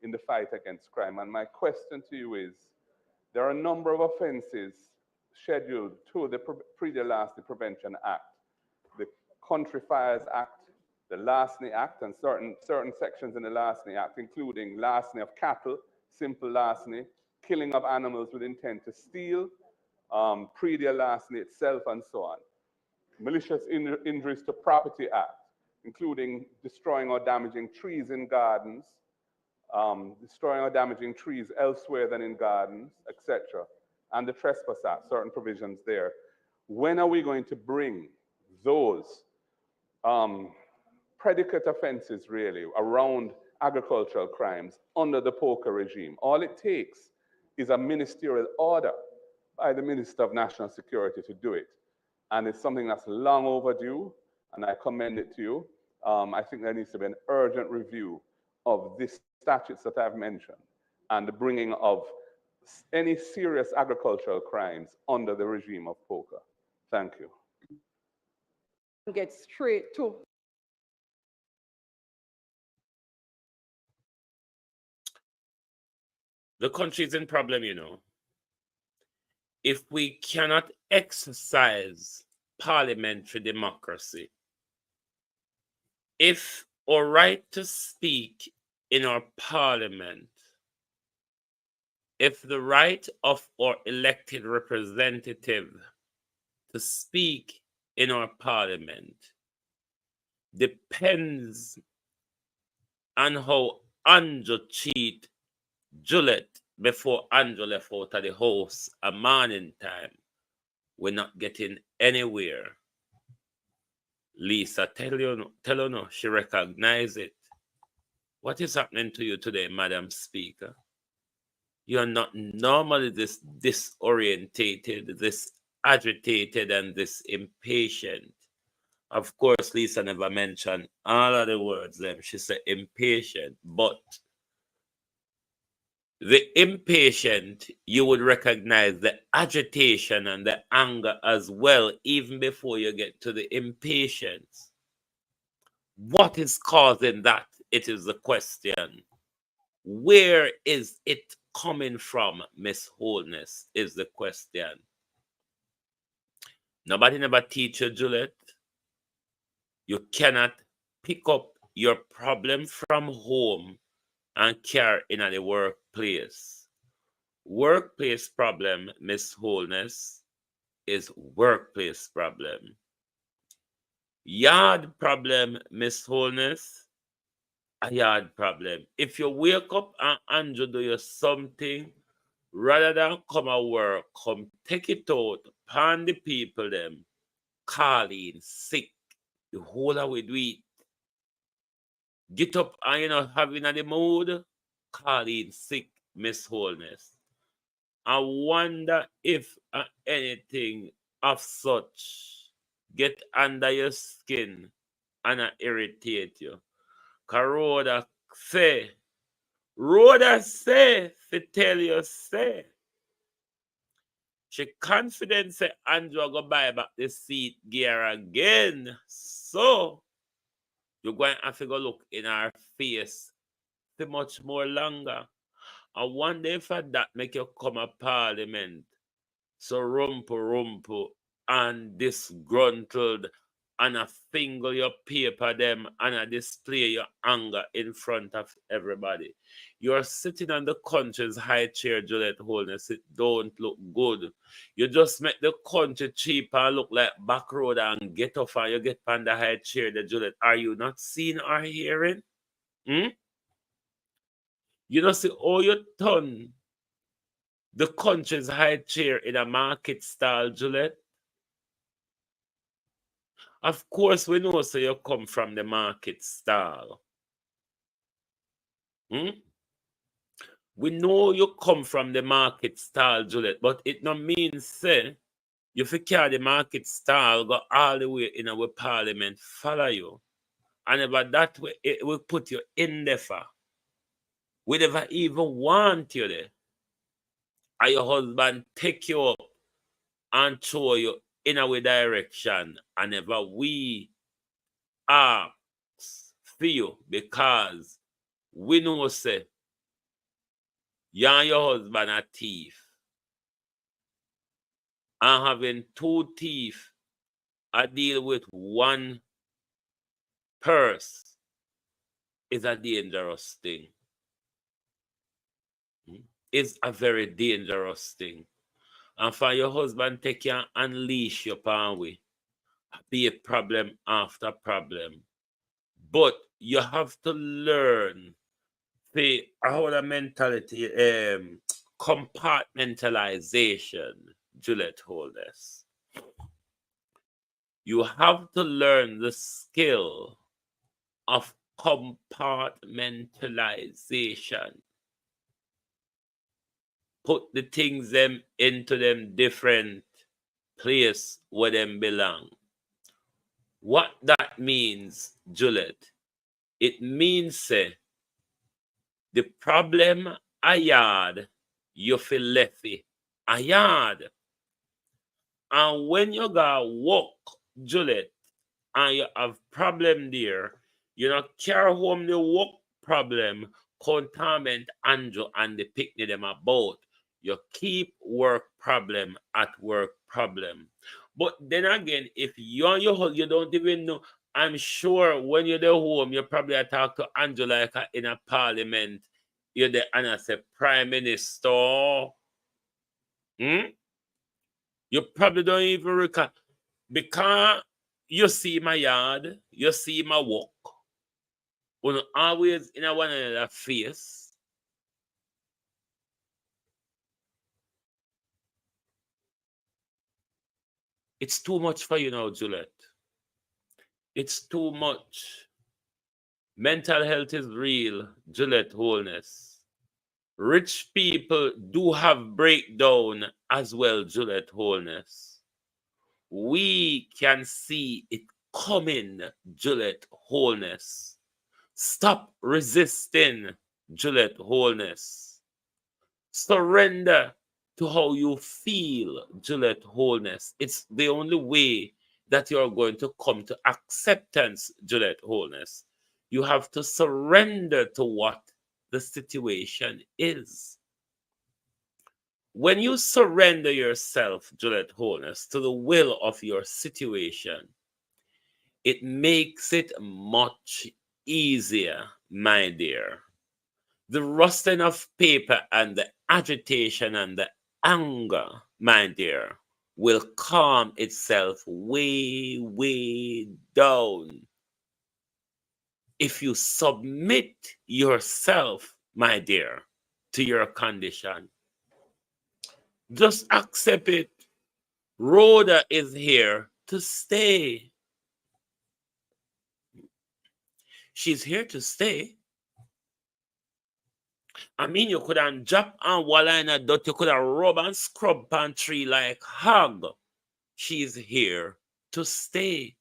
in the fight against crime. And my question to you is, there are a number of offenses scheduled to the Praedial Larceny Prevention Act, the Country Fires Act, the Larceny Act, and certain sections in the Larceny Act, including larceny of cattle, simple larceny, killing of animals with intent to steal, Praedial larceny itself, and so on. Malicious injuries to Property Act, including destroying or damaging trees in gardens, destroying or damaging trees elsewhere than in gardens, etc. And the Trespass Act, certain provisions there. When are we going to bring those predicate offenses really around agricultural crimes under the POCA regime? All it takes is a ministerial order by the Minister of National Security to do it. And it's something that's long overdue, and I commend it to you. I think there needs to be an urgent review of these statutes that I've mentioned and the bringing of any serious agricultural crimes under the regime of POCA. Thank you. Get straight to. The country's in problem, you know. If we cannot exercise parliamentary democracy, if our right to speak in our parliament, if the right of our elected representative to speak in our parliament depends on how Andrew cheat Juliet before Andrew left out of the house a morning time, we're not getting anywhere. Lisa, tell you no, she recognized it. What is happening to you today, Madam Speaker? You are not normally this disorientated, this agitated, and this impatient. Of course, Lisa never mentioned all of the words them. She said impatient, but the impatient, you would recognize the agitation and the anger as well, even before you get to the impatience. What is causing that? It is the question. Where is it coming from, Miss Wholeness, is the question. Nobody never teach you, Juliet. You cannot pick up your problem from home and carry in at the workplace. Workplace problem, Miss Wholeness, is workplace problem. Yard problem, Miss Wholeness, a yard problem. If you wake up and Andrew do you something, rather than come at work, come take it out, pan the people them, call in sick, the whole of we do it. Get up and you know having the mood, call in sick, Miss Wholeness. I wonder if anything of such get under your skin and irritate you. Rhoda say, to tell you say, she confident say Andrew go buy back the seat gear again. So you're going to have to go look in our face for much more longer. I wonder if that make you come a parliament so rumpu and disgruntled and a finger your paper them and a display your anger in front of everybody. You're sitting on the country's high chair, Juliet Wholeness. It don't look good. You just make the country cheaper and look like back road and get off and you get on the high chair, the Juliet. Are you not seeing or hearing? You know, see all you turn the country's high chair in a market style, Juliet. Of course, we know so you come from the market style. We know you come from the market style, Juliet, but it no means say you fi carry the market style go all the way in our parliament, follow you. And about that way, it will put you in there for. We never even want you there. And your husband take you up and show you in our direction, and never we ask for you because we know say you and your husband are thief. And having two thief I deal with one purse is a dangerous thing. It's a very dangerous thing. And for your husband take you and unleash your power way, be a problem after problem. But you have to learn the our mentality, compartmentalization, Juliet Wholeness. You have to learn the skill of compartmentalization. Put the things them into them different place where them belong. What that means, Juliet, it means say the problem a yard, you feel lefty a yard. And when you go walk, Juliet, and you have problem there, you know, carry home the work problem, contaminate Andrew and the picnic them about. You keep work problem at work problem. But then again, if you and your husband, you don't even know, I'm sure when you're there home, you probably talk to Andrew like in a parliament. You're there and I say, Prime Minister. You probably don't even recall. Because you see my yard, you see my work. When always in a one another face. It's too much for you now, Juliet. It's too much. Mental health is real, Juliet Wholeness. Rich people do have breakdown as well, Juliet Wholeness. We can see it coming, Juliet Wholeness. Stop resisting, Juliet Wholeness. Surrender to how you feel, Juliet Wholeness. It's the only way that you're going to come to acceptance, Juliet Wholeness. You have to surrender to what the situation is. When you surrender yourself, Juliet Wholeness, to the will of your situation, it makes it much easier, my dear. The rusting of paper and the agitation and the anger, my dear, will calm itself way, way down if you submit yourself, my dear, to your condition. Just accept it. Rhoda is here to stay. She's here to stay. I mean, you could have drop and walla in a dot, you could have rub and scrub pantry like hog. She's here to stay.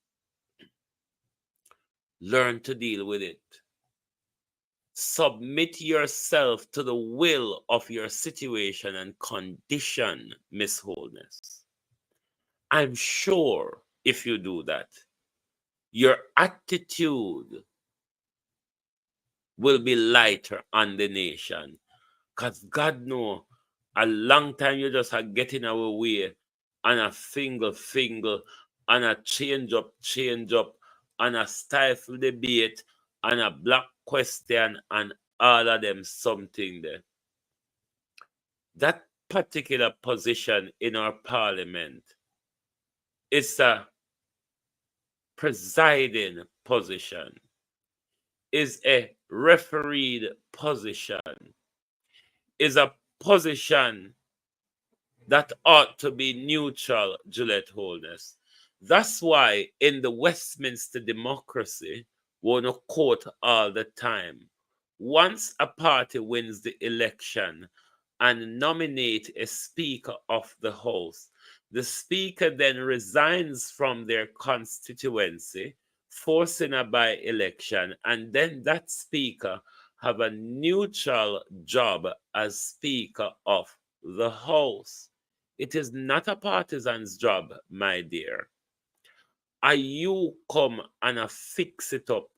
Learn to deal with it. Submit yourself to the will of your situation and condition, Miss Wholeness. I'm sure if you do that, your attitude will be lighter on the nation. Because God know, a long time you just are getting our way and a finger, and a change up, and a stifle debate, and a black question, and all of them something there. That particular position in our parliament is a presiding position, is a refereed position, is a position that ought to be neutral, Gillette Wholeness. That's why in the Westminster democracy, we want to quote all the time, once a party wins the election and nominate a Speaker of the House, the Speaker then resigns from their constituency, forcing a by-election, and then that Speaker have a neutral job as Speaker of the House. It is not a partisan's job, my dear. Are you come and fix it up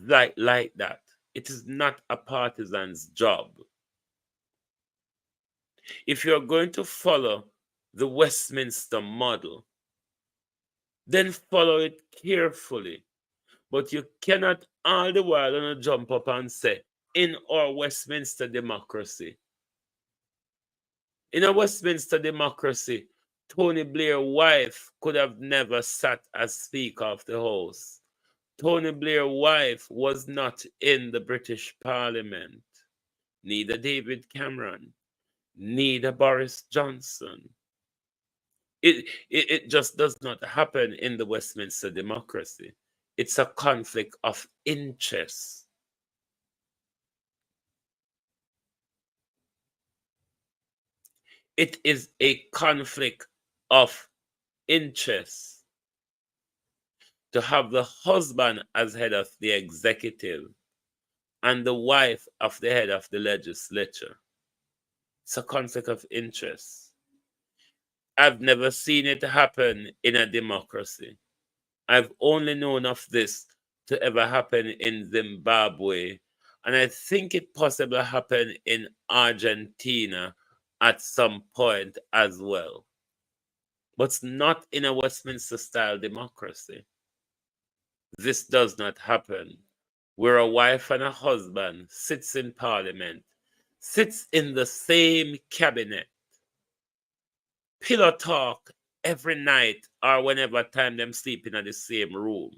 like that? It is not a partisan's job. If you're going to follow the Westminster model, then follow it carefully. But you cannot all the while jump up and say, in our Westminster democracy, in a Westminster democracy, Tony Blair's wife could have never sat as Speaker of the House. Tony Blair's wife was not in the British Parliament. Neither David Cameron, neither Boris Johnson. It just does not happen in the Westminster democracy. It's a conflict of interest. It is a conflict of interest to have the husband as head of the executive and the wife of the head of the legislature. It's a conflict of interest. I've never seen it happen in a democracy. I've only known of this to ever happen in Zimbabwe, and I think it possibly happened in Argentina at some point as well. But not in a Westminster-style democracy. This does not happen, where a wife and a husband sits in parliament, sits in the same cabinet, pillow talk every night or whenever time them sleep in the same room.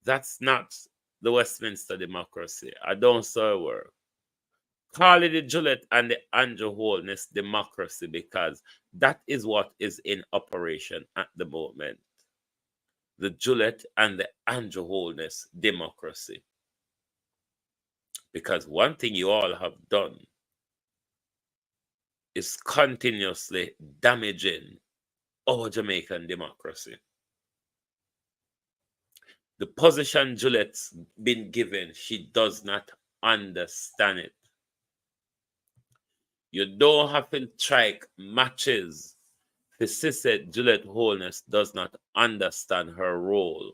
That's not the Westminster democracy. I don't say a word. Call it the Gillette and the Andrew Holness democracy, because that is what is in operation at the moment. The Gillette and the Andrew Holness democracy. Because one thing you all have done is continuously damaging our Jamaican democracy. The position Gillette's been given, she does not understand it. You don't have to strike matches. The sister Gillette Wholeness does not understand her role.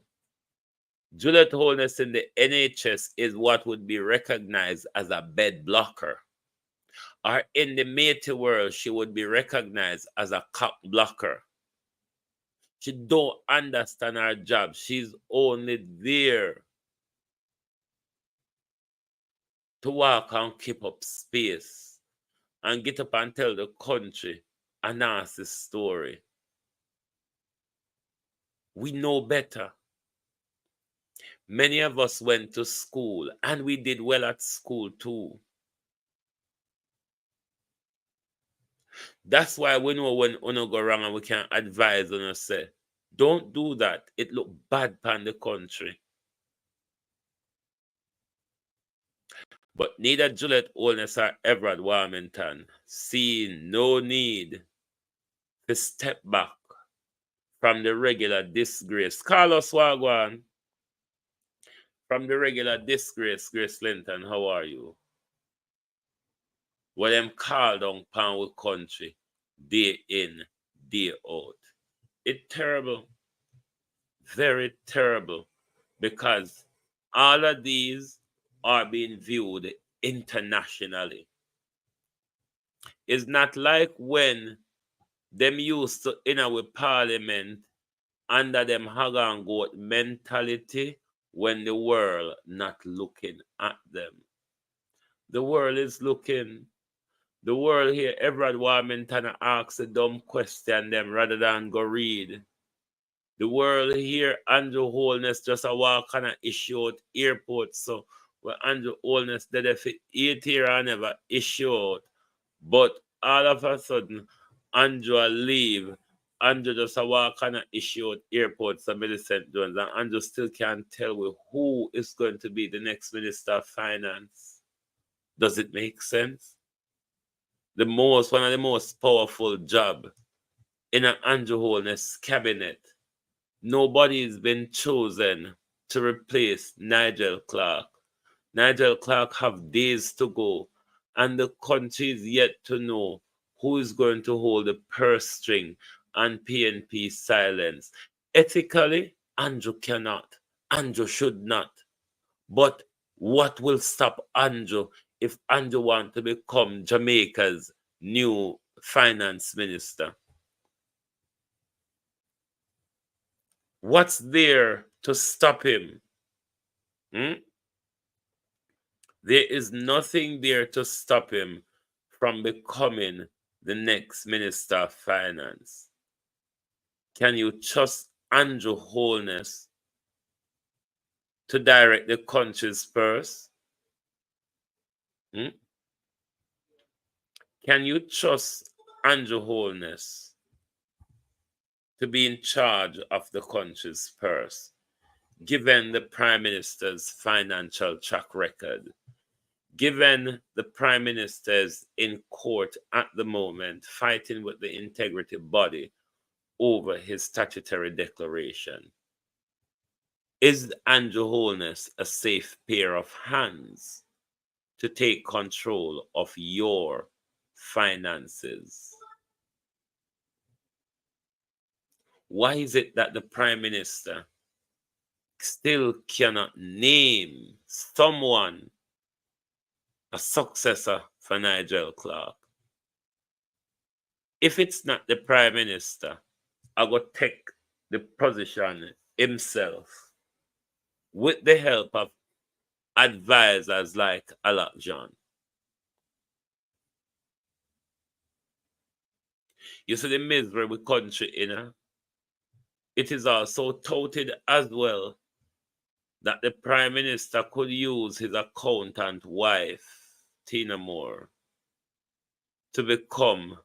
Gillette Wholeness in the NHS is what would be recognized as a bed blocker. Or in the matey world, she would be recognized as a cock blocker. She don't understand her job. She's only there to walk and keep up space. and get up and tell the country a nasty story. We know better. Many of us went to school and we did well at school too. That's why we know when uno go wrong and we can advise uno say, don't do that. It look bad upon the country. But neither Juliet Holness or Everard Warmington seeing no need to step back from the regular disgrace. Carlos Wagwan, from the regular disgrace, Grace Linton, how are you? Well, them call down pan with country day in, day out. It's terrible. Very terrible. Because all of these are being viewed internationally. It's not like when them used to with parliament under them hog and goat mentality when the world not looking at them. The world is looking. The world here, Everard Warmington asks a dumb question them rather than go read. The world here, Andrew Holness just a walk and a issue out airport. So when Andrew Holness did it for 8 years and never issue out. But all of a sudden, Andrew leave. Andrew just a walk and a issue out airport, so Millicent Jones, and Andrew still can't tell we who is going to be the next Minister of Finance. Does it make sense? One of the most powerful job in an Andrew Holness cabinet. Nobody has been chosen to replace Nigel Clark. Nigel Clark have days to go, and the country is yet to know who is going to hold the purse string and PNP silence. Ethically, Andrew cannot. Andrew should not. But what will stop Andrew if Andrew wants to become Jamaica's new finance minister? What's there to stop him? There is nothing there to stop him from becoming the next Minister of Finance. Can you trust Andrew Holness to direct the country's purse? Can you trust Andrew Holness to be in charge of the country's purse, given the Prime Minister's financial track record, given the Prime Minister's in court at the moment fighting with the integrity body over his statutory declaration? Is Andrew Holness a safe pair of hands to take control of your finances? Why is it that the Prime Minister still cannot name someone a successor for Nigel Clark? If it's not the Prime Minister, I will take the position himself with the help of advisors like Alak John. You see the misery we country in. It is also touted as well that the Prime Minister could use his accountant wife, Tina Moore, to become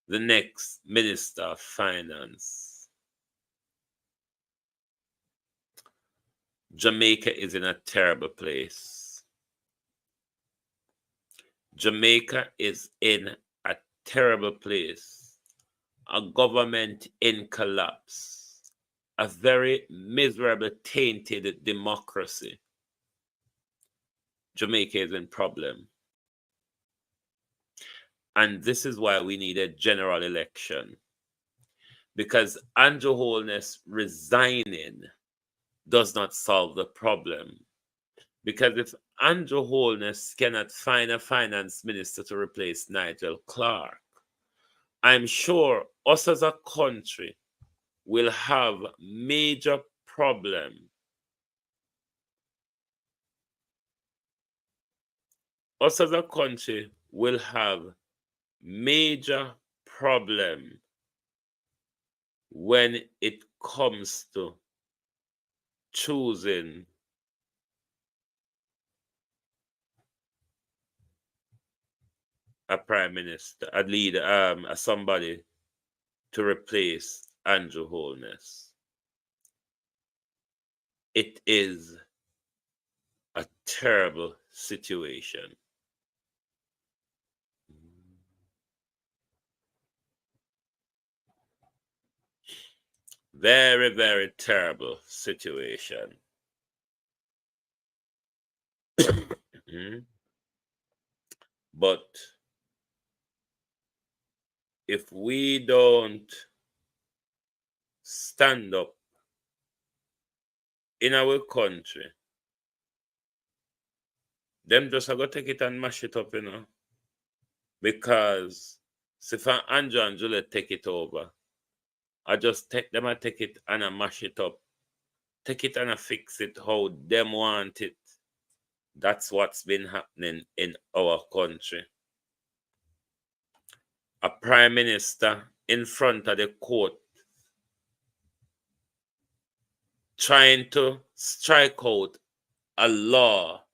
the next Minister of Finance. Jamaica is in a terrible place. Jamaica is in a terrible place. A government in collapse. A very miserable, tainted democracy. Jamaica is in problem. And this is why we need a general election. Because Andrew Holness resigning does not solve the problem. Because if Andrew Holness cannot find a finance minister to replace Nigel Clark, I'm sure us as a country will have major problem. Us as a country will have major problem when it comes to choosing a prime minister, a leader, somebody to replace Andrew Holness. It is a terrible situation. Very, very terrible situation. But if we don't stand up in our country, them just are going to take it and mash it up, Because if Andrew and Juliet take it over, I just take them and take it and I mash it up. Take it and I fix it how them want it. That's what's been happening in our country. A prime minister in front of the court trying to strike out a law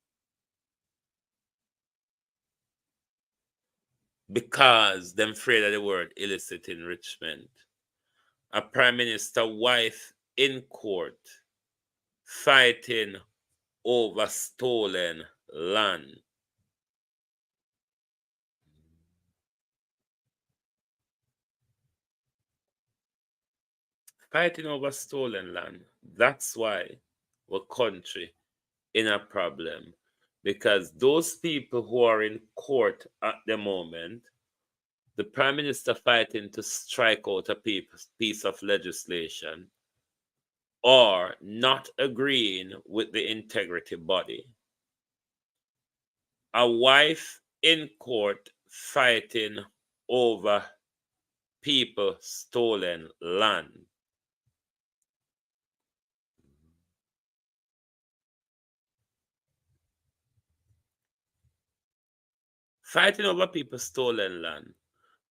because they're afraid of the word illicit enrichment. A prime minister wife in court fighting over stolen land. Fighting over stolen land. That's why our country in a problem. Because those people who are in court at the moment, the prime minister fighting to strike out a piece of legislation or not agreeing with the integrity body. A wife in court fighting over people stolen land. Fighting over people stolen land.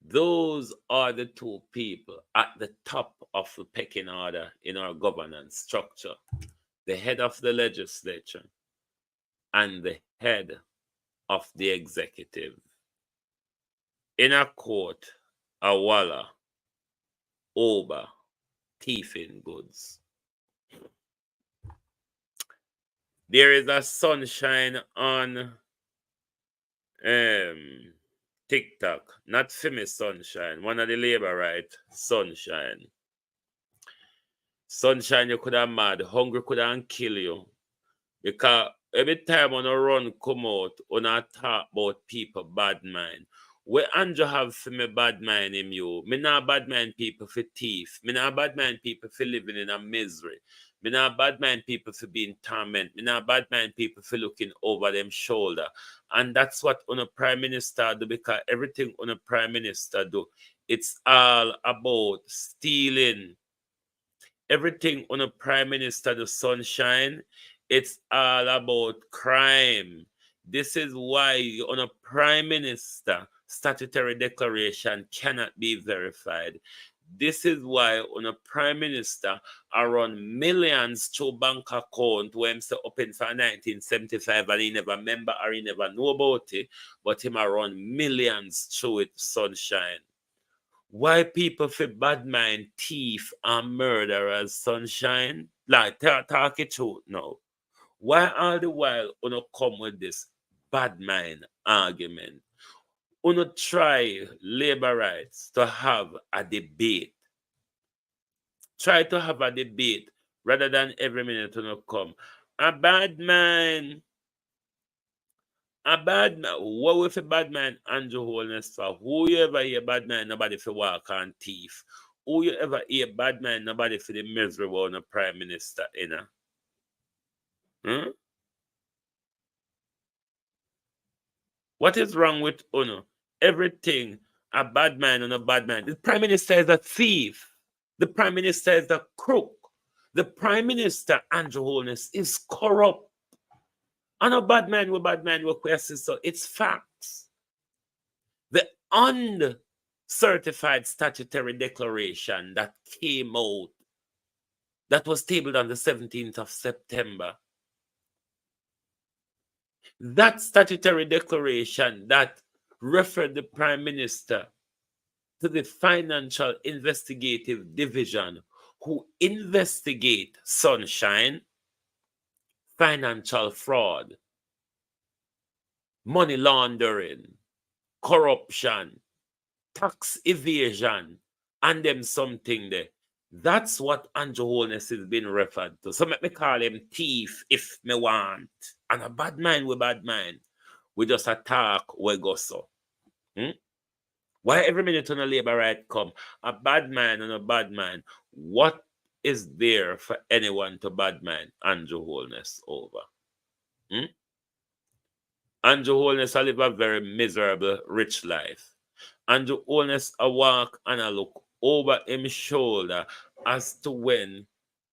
Those are the two people at the top of the pecking order in our governance structure. The head of the legislature and the head of the executive. In a court, a walla over thieving goods. There is a sunshine on TikTok, not Femi Sunshine, one of the labor right Sunshine. Sunshine, you could have mad, hungry could have kill you. Because every time on a run come out, on a talk about people bad mind. Where Andrew have for me bad mind in you, me not bad mind people for thief, me not bad mind people for living in a misery. Me not bad mind people for being torment. Me not bad mind people for looking over them shoulder. And that's what on a prime minister do, because everything on a prime minister do, it's all about stealing. Everything on a prime minister do, Sunshine, it's all about crime. This is why on a prime minister, statutory declaration cannot be verified. This is why on a prime minister around millions through bank account when him open for 1975 and he never remember or he never know about it, but him around millions through it, Sunshine. Why people for bad mind, thief and murderers, Sunshine? Like talk it truth now. Why all the while you come with this bad mind argument? You try labor rights to have a debate. Try to have a debate rather than every minute you come. A bad man. What if a bad man Andrew Holness for? Who you ever hear bad man, nobody for walk on thief? Who you ever hear bad man, nobody for the miserable on a prime minister, What is wrong with Uno? Everything a bad man and a bad man. The prime minister is a thief. The prime minister is a crook. The prime minister, Andrew Holness, is corrupt. And a bad man with question, so it's facts. uncertified statutory declaration that came out, that was tabled on the 17th of September. That statutory declaration that referred the Prime Minister to the Financial Investigative Division who investigate sunshine, financial fraud, money laundering, corruption, tax evasion, and them something there. That's what Andrew Holness is being referred to. So let me call him thief if me want. And a bad mind with bad mind. We just attack we go so. Why every minute on a labor right come? A bad man and a bad man. What is there for anyone to bad mind Andrew Holness over? Andrew Holness I live a very miserable, rich life. Andrew Holness a walk and a look over his shoulder as to when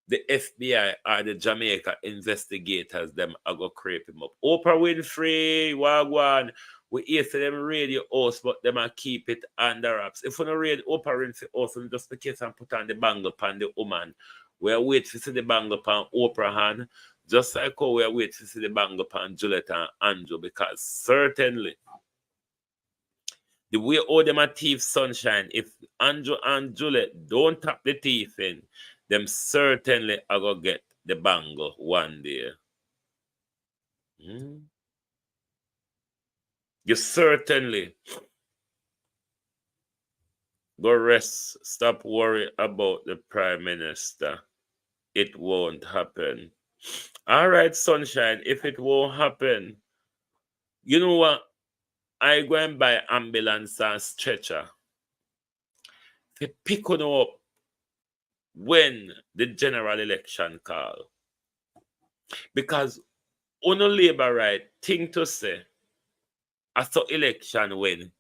the FBI or the Jamaica investigators them are go creep him up. Oprah Winfrey, Wagwan, we hear to them radio host, but them a keep it under wraps. If we don't read Oprah Winfrey host, just the case and put on the bangle pan the woman, we are wait to see the bangle pan Oprah hand, just like how we are wait to see the bangle pan Juliet and Andrew, because certainly the way all them a thief sunshine, if Andrew and Juliet don't tap the thief in, them certainly are going to get the bangle one day. You certainly go rest, stop worry about the Prime Minister. It won't happen. All right, sunshine, if it won't happen, you know what? I go and buy ambulance and stretcher. They pick on up when the general election call. Because on a labor right thing to say, I saw election win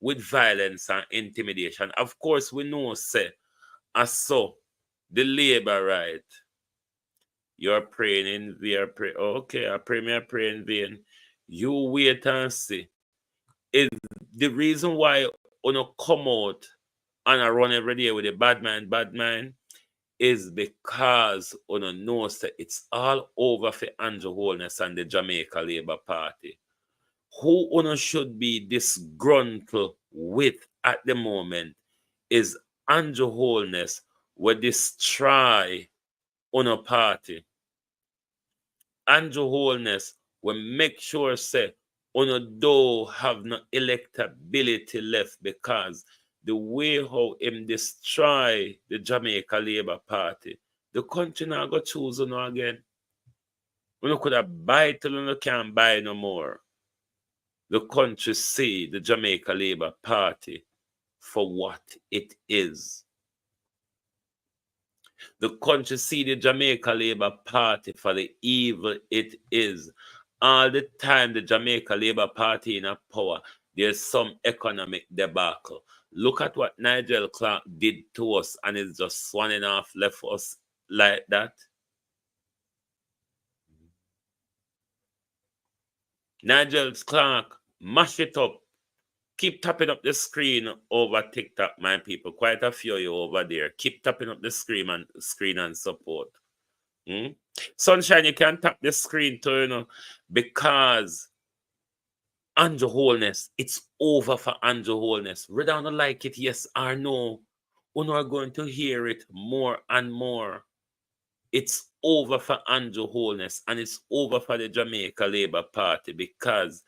with violence and intimidation. Of course, we know say, I saw the labor right. You're praying in vain. Okay, I pray in vain. You wait and see. Is the reason why you come out and I run every day with a bad man, is because you know that it's all over for Andrew Holness and the Jamaica Labour Party. Who you should be disgruntled with at the moment is Andrew Holness will destroy a party. Andrew Holness will make sure say don't have no electability left, because the way how him destroy the Jamaica Labour Party, the country now go choose again. We could have buy till you can't buy no more. The country see the Jamaica Labour Party for what it is. The country see the Jamaica Labour Party for the evil it is. All the time the Jamaica Labour Party in power, there's some economic debacle. Look at what Nigel Clark did to us, and it's just swanning off left us like that. Nigel Clark, mash it up. Keep tapping up the screen over TikTok, my people. Quite a few of you over there. Keep tapping up the screen and support. Sunshine, you can tap the screen too, because Andrew Holness, it's over for Andrew Holness. Whether you don't like it, yes or no, you are going to hear it more and more. It's over for Andrew Holness, and it's over for the Jamaica Labour Party, because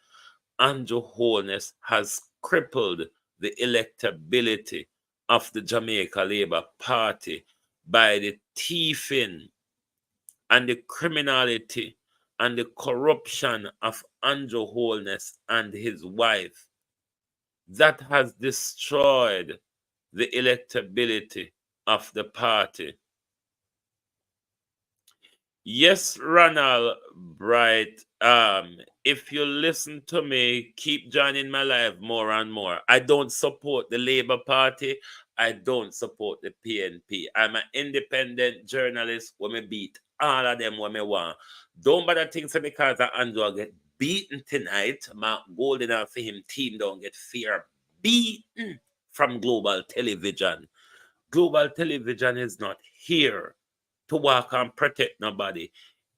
Andrew Holness has crippled the electability of the Jamaica Labour Party by the thieving and the criminality and the corruption of Andrew Holness and his wife. That has destroyed the electability of the party. Yes, Ronald Bright, if you listen to me, keep joining my life more and more. I don't support the Labour Party. I don't support the PNP. I'm an independent journalist when me beat all of them when me want. Don't bother think so because I Andrew get beaten tonight. Mark Golden and for him team don't get fear. Beaten from global television. Global television is not here to walk and protect nobody.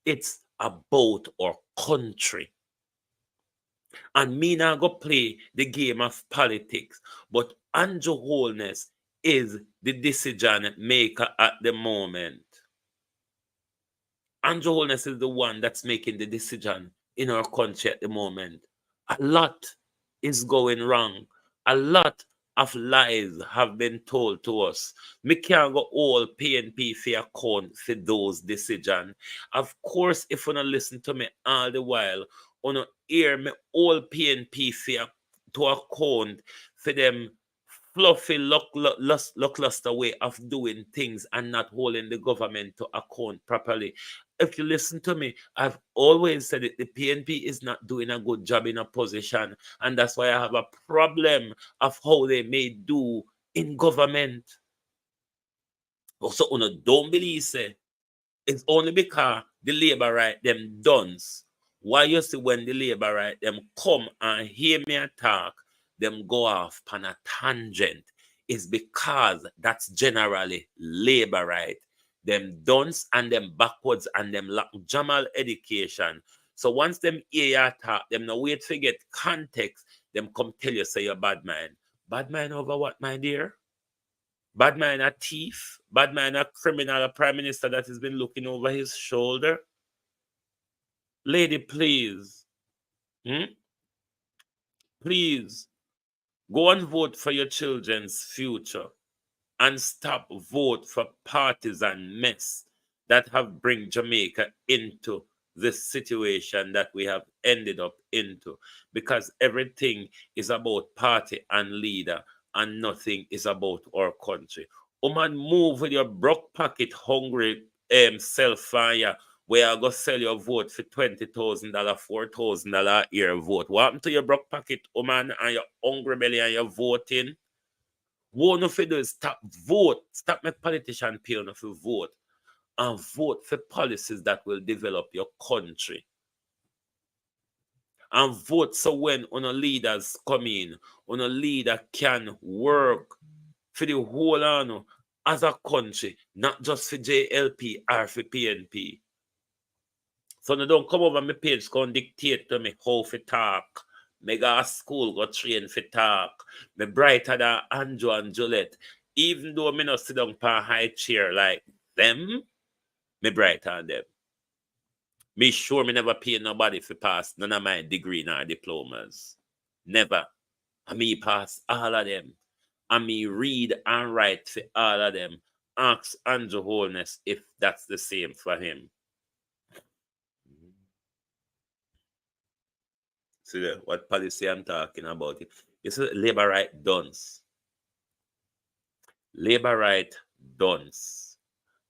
It's about our country. And me now go play the game of politics. But Andrew Holness is the decision maker at the moment. Andrew Holness is the one that's making the decision in our country at the moment. A lot is going wrong. A lot of lies have been told to us. Me can't go all PNP for account for those decisions. Of course, if you don't listen to me all the while, you don't hear me all PNP for to account for them fluffy, lackluster way of doing things and not holding the government to account properly. If you listen to me, I've always said it, the PNP is not doing a good job in opposition, and that's why I have a problem of how they may do in government. So, don't believe, say, it's only because the labor right them dons. Why you see when the labor right them come and hear me talk, them go off on a tangent is because that's generally labor right. Them dons and them backwards and them lack Jamal education. So once them hear you talk, them no wait to get context, them come tell you say you're bad man. Bad man over what, my dear? Bad man a thief? Bad man a criminal, a prime minister that has been looking over his shoulder? Lady, please. Please. Go and vote for your children's future and stop vote for partisan mess that have bring Jamaica into this situation that we have ended up into, because everything is about party and leader and nothing is about our country. Man, move with your broke pocket hungry self-fire where I go sell your vote for $20,000, $4,000 a year vote. What happened to your broke pocket, man, and your hungry belly and your voting? What if you do is stop vote, stop make politicians pay enough to vote, and vote for policies that will develop your country. And vote so when leaders come in, leader can work for the whole as a country, not just for JLP or for PNP. So no, don't come over my page, go and dictate to me how to talk. Me go to school, go train for talk. Me brighter than Andrew and Juliet. Even though me not sit down on a high chair like them, me brighter than them. Me sure me never pay nobody for pass none of my degree nor diplomas. Never. And me pass all of them. And me read and write for all of them. Ask Andrew Holness if that's the same for him. See what policy I'm talking about? It's labor right dons. Labor right dons.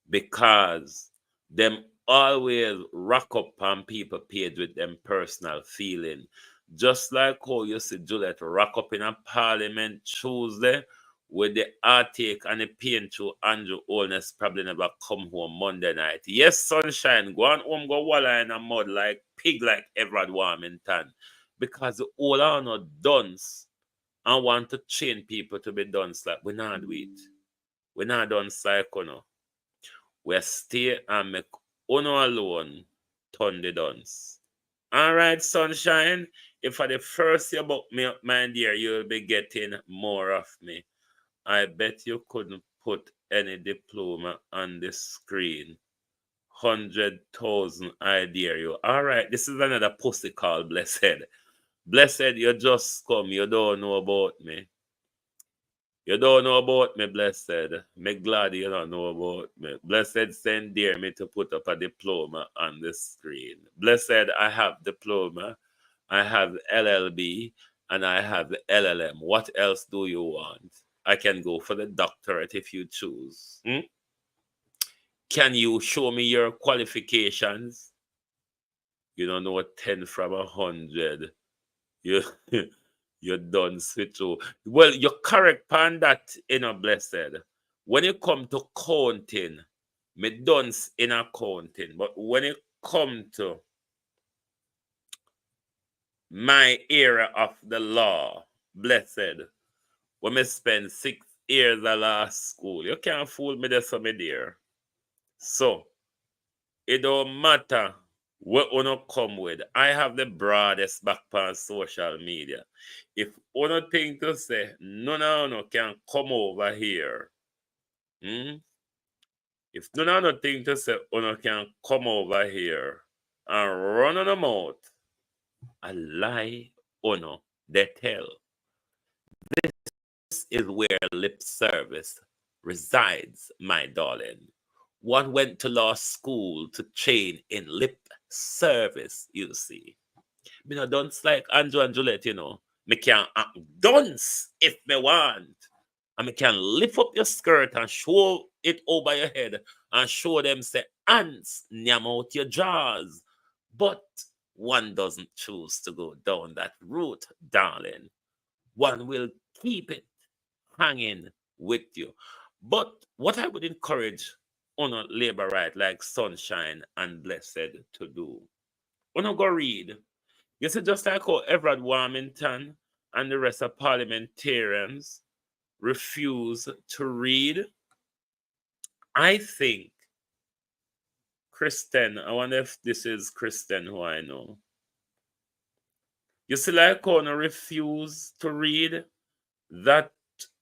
Because them always rock up on people page with them personal feeling. Just like how you see Juliet rock up in a Parliament Tuesday with the heartache and the pain through Andrew Holness probably never come home Monday night. Yes, sunshine, go on home, go walla in a mud like pig like Everard Warmington. Because the whole are not duns and want to train people to be duns like we not do it. We not done psycho. We stay and make uno alone turn the duns. All right, sunshine. If for the first year about me, my dear, you'll be getting more of me. I bet you couldn't put any diploma on the screen. 100,000, I dare you. All right, this is another pussy call, Blessed. Blessed, you just come. You don't know about me. You don't know about me, Blessed. Me glad you don't know about me. Blessed send dare me to put up a diploma on the screen. Blessed, I have diploma, I have LLB, and I have the LLM. What else do you want? I can go for the doctorate if you choose. Can you show me your qualifications? You don't know 10 from 100. You're done switch. Well, you're correct on that, Blessed. When you come to counting, me done in accounting, but when it come to my era of the law, blessed, when me spend 6 years at law school. You can't fool me there, so me dear. So, it don't matter what you come with. I have the broadest back on social media. If you think to say, no, can come over here. If no think to say, can come over here and run on the mouth, a lie, they tell. This is where lip service resides, my darling. One went to law school to train in lip service, you see. Me no dunce like Andrew and Juliet, Me can act dunce if me want. And me can lift up your skirt and show it over your head and show them say, ants, nyam out your jaws. But one doesn't choose to go down that route, darling. One will keep it hanging with you. But what I would encourage on labor right like Sunshine and Blessed to do, go read. You see, just like how Everett Warmington and the rest of parliamentarians refuse to read, I think Kristen, I wonder if this is Kristen who I know. You see, like how no refuse to read, that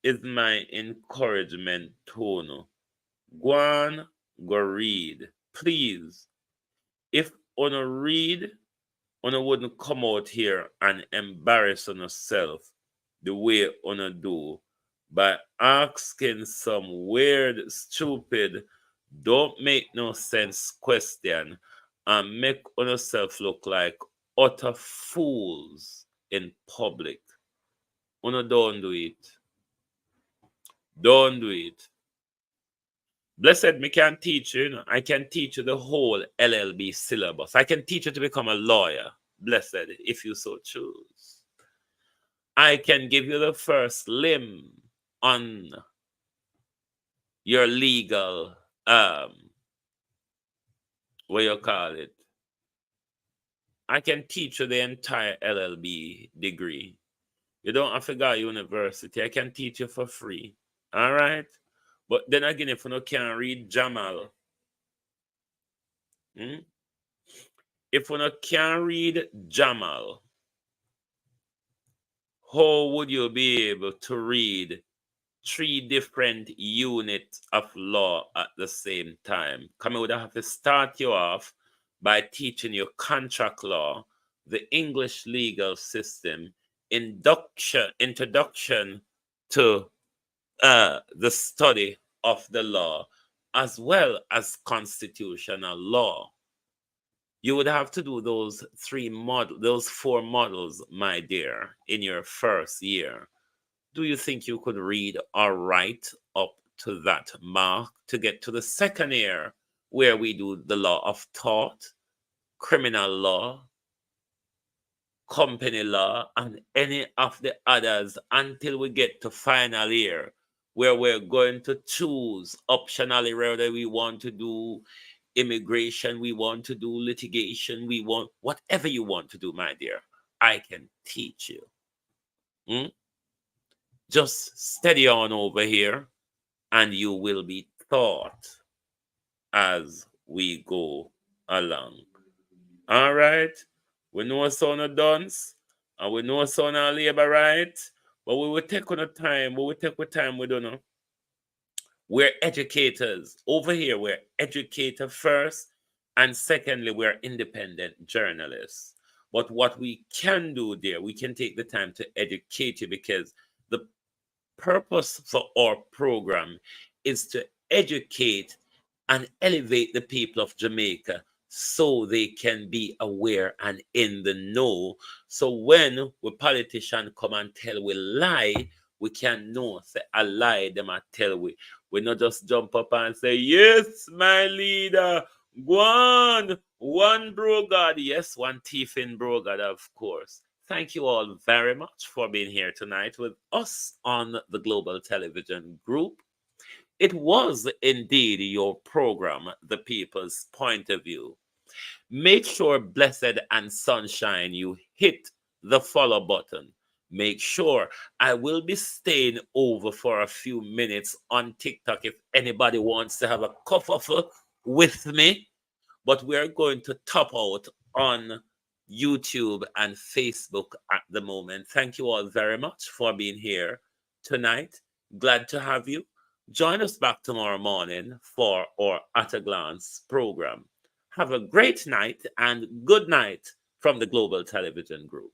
is my encouragement to no. Go on, go read. Please. If you read, you wouldn't come out here and embarrass yourself the way you do by asking some weird, stupid, don't make no sense question and make yourself look like utter fools in public. Don't do it. Don't do it. Blessed, me can teach you, I can teach you the whole LLB syllabus. I can teach you to become a lawyer, blessed, if you so choose. I can give you the first limb on your legal, what you call it? I can teach you the entire LLB degree. You don't have to go to university. I can teach you for free. All right? But then again, if you can't read Jamal, if you can't read Jamal, how would you be able to read 3 different units of law at the same time? Come, I would have to start you off by teaching you contract law, the English legal system, introduction to the study of the law, as well as constitutional law. You would have to do those 4 models, my dear, in your first year. Do you think you could read or write up to that mark to get to the second year, where we do the law of tort, criminal law, company law, and any of the others, until we get to final year, where we're going to choose optionally whether we want to do immigration, we want to do litigation, we want whatever you want to do, my dear. I can teach you. Just steady on over here, and you will be taught as we go along. All right? We know son of dance, and we know son of labor right, but we will take on the time. We don't know. We're educators. Over here, we're educator first, and secondly, we're independent journalists. But what we can do there, we can take the time to educate you, because the purpose for our program is to educate and elevate the people of Jamaica so they can be aware and in the know. So when we politicians come and tell we lie, we can know, say a lie, them and tell we. We not just jump up and say, yes, my leader, go on, one brogad. Yes, one thief in brogad, of course. Thank you all very much for being here tonight with us on the Global Television Group. It was indeed your program, The People's Point of View. Make sure, Blessed and Sunshine, you hit the follow button. Make sure I will be staying over for a few minutes on TikTok if anybody wants to have a kerfuffle with me. But we're going to top out on YouTube and Facebook at the moment. Thank you all very much for being here tonight. Glad to have you. Join us back tomorrow morning for our At a Glance program. Have a great night and good night from the Global Television Group.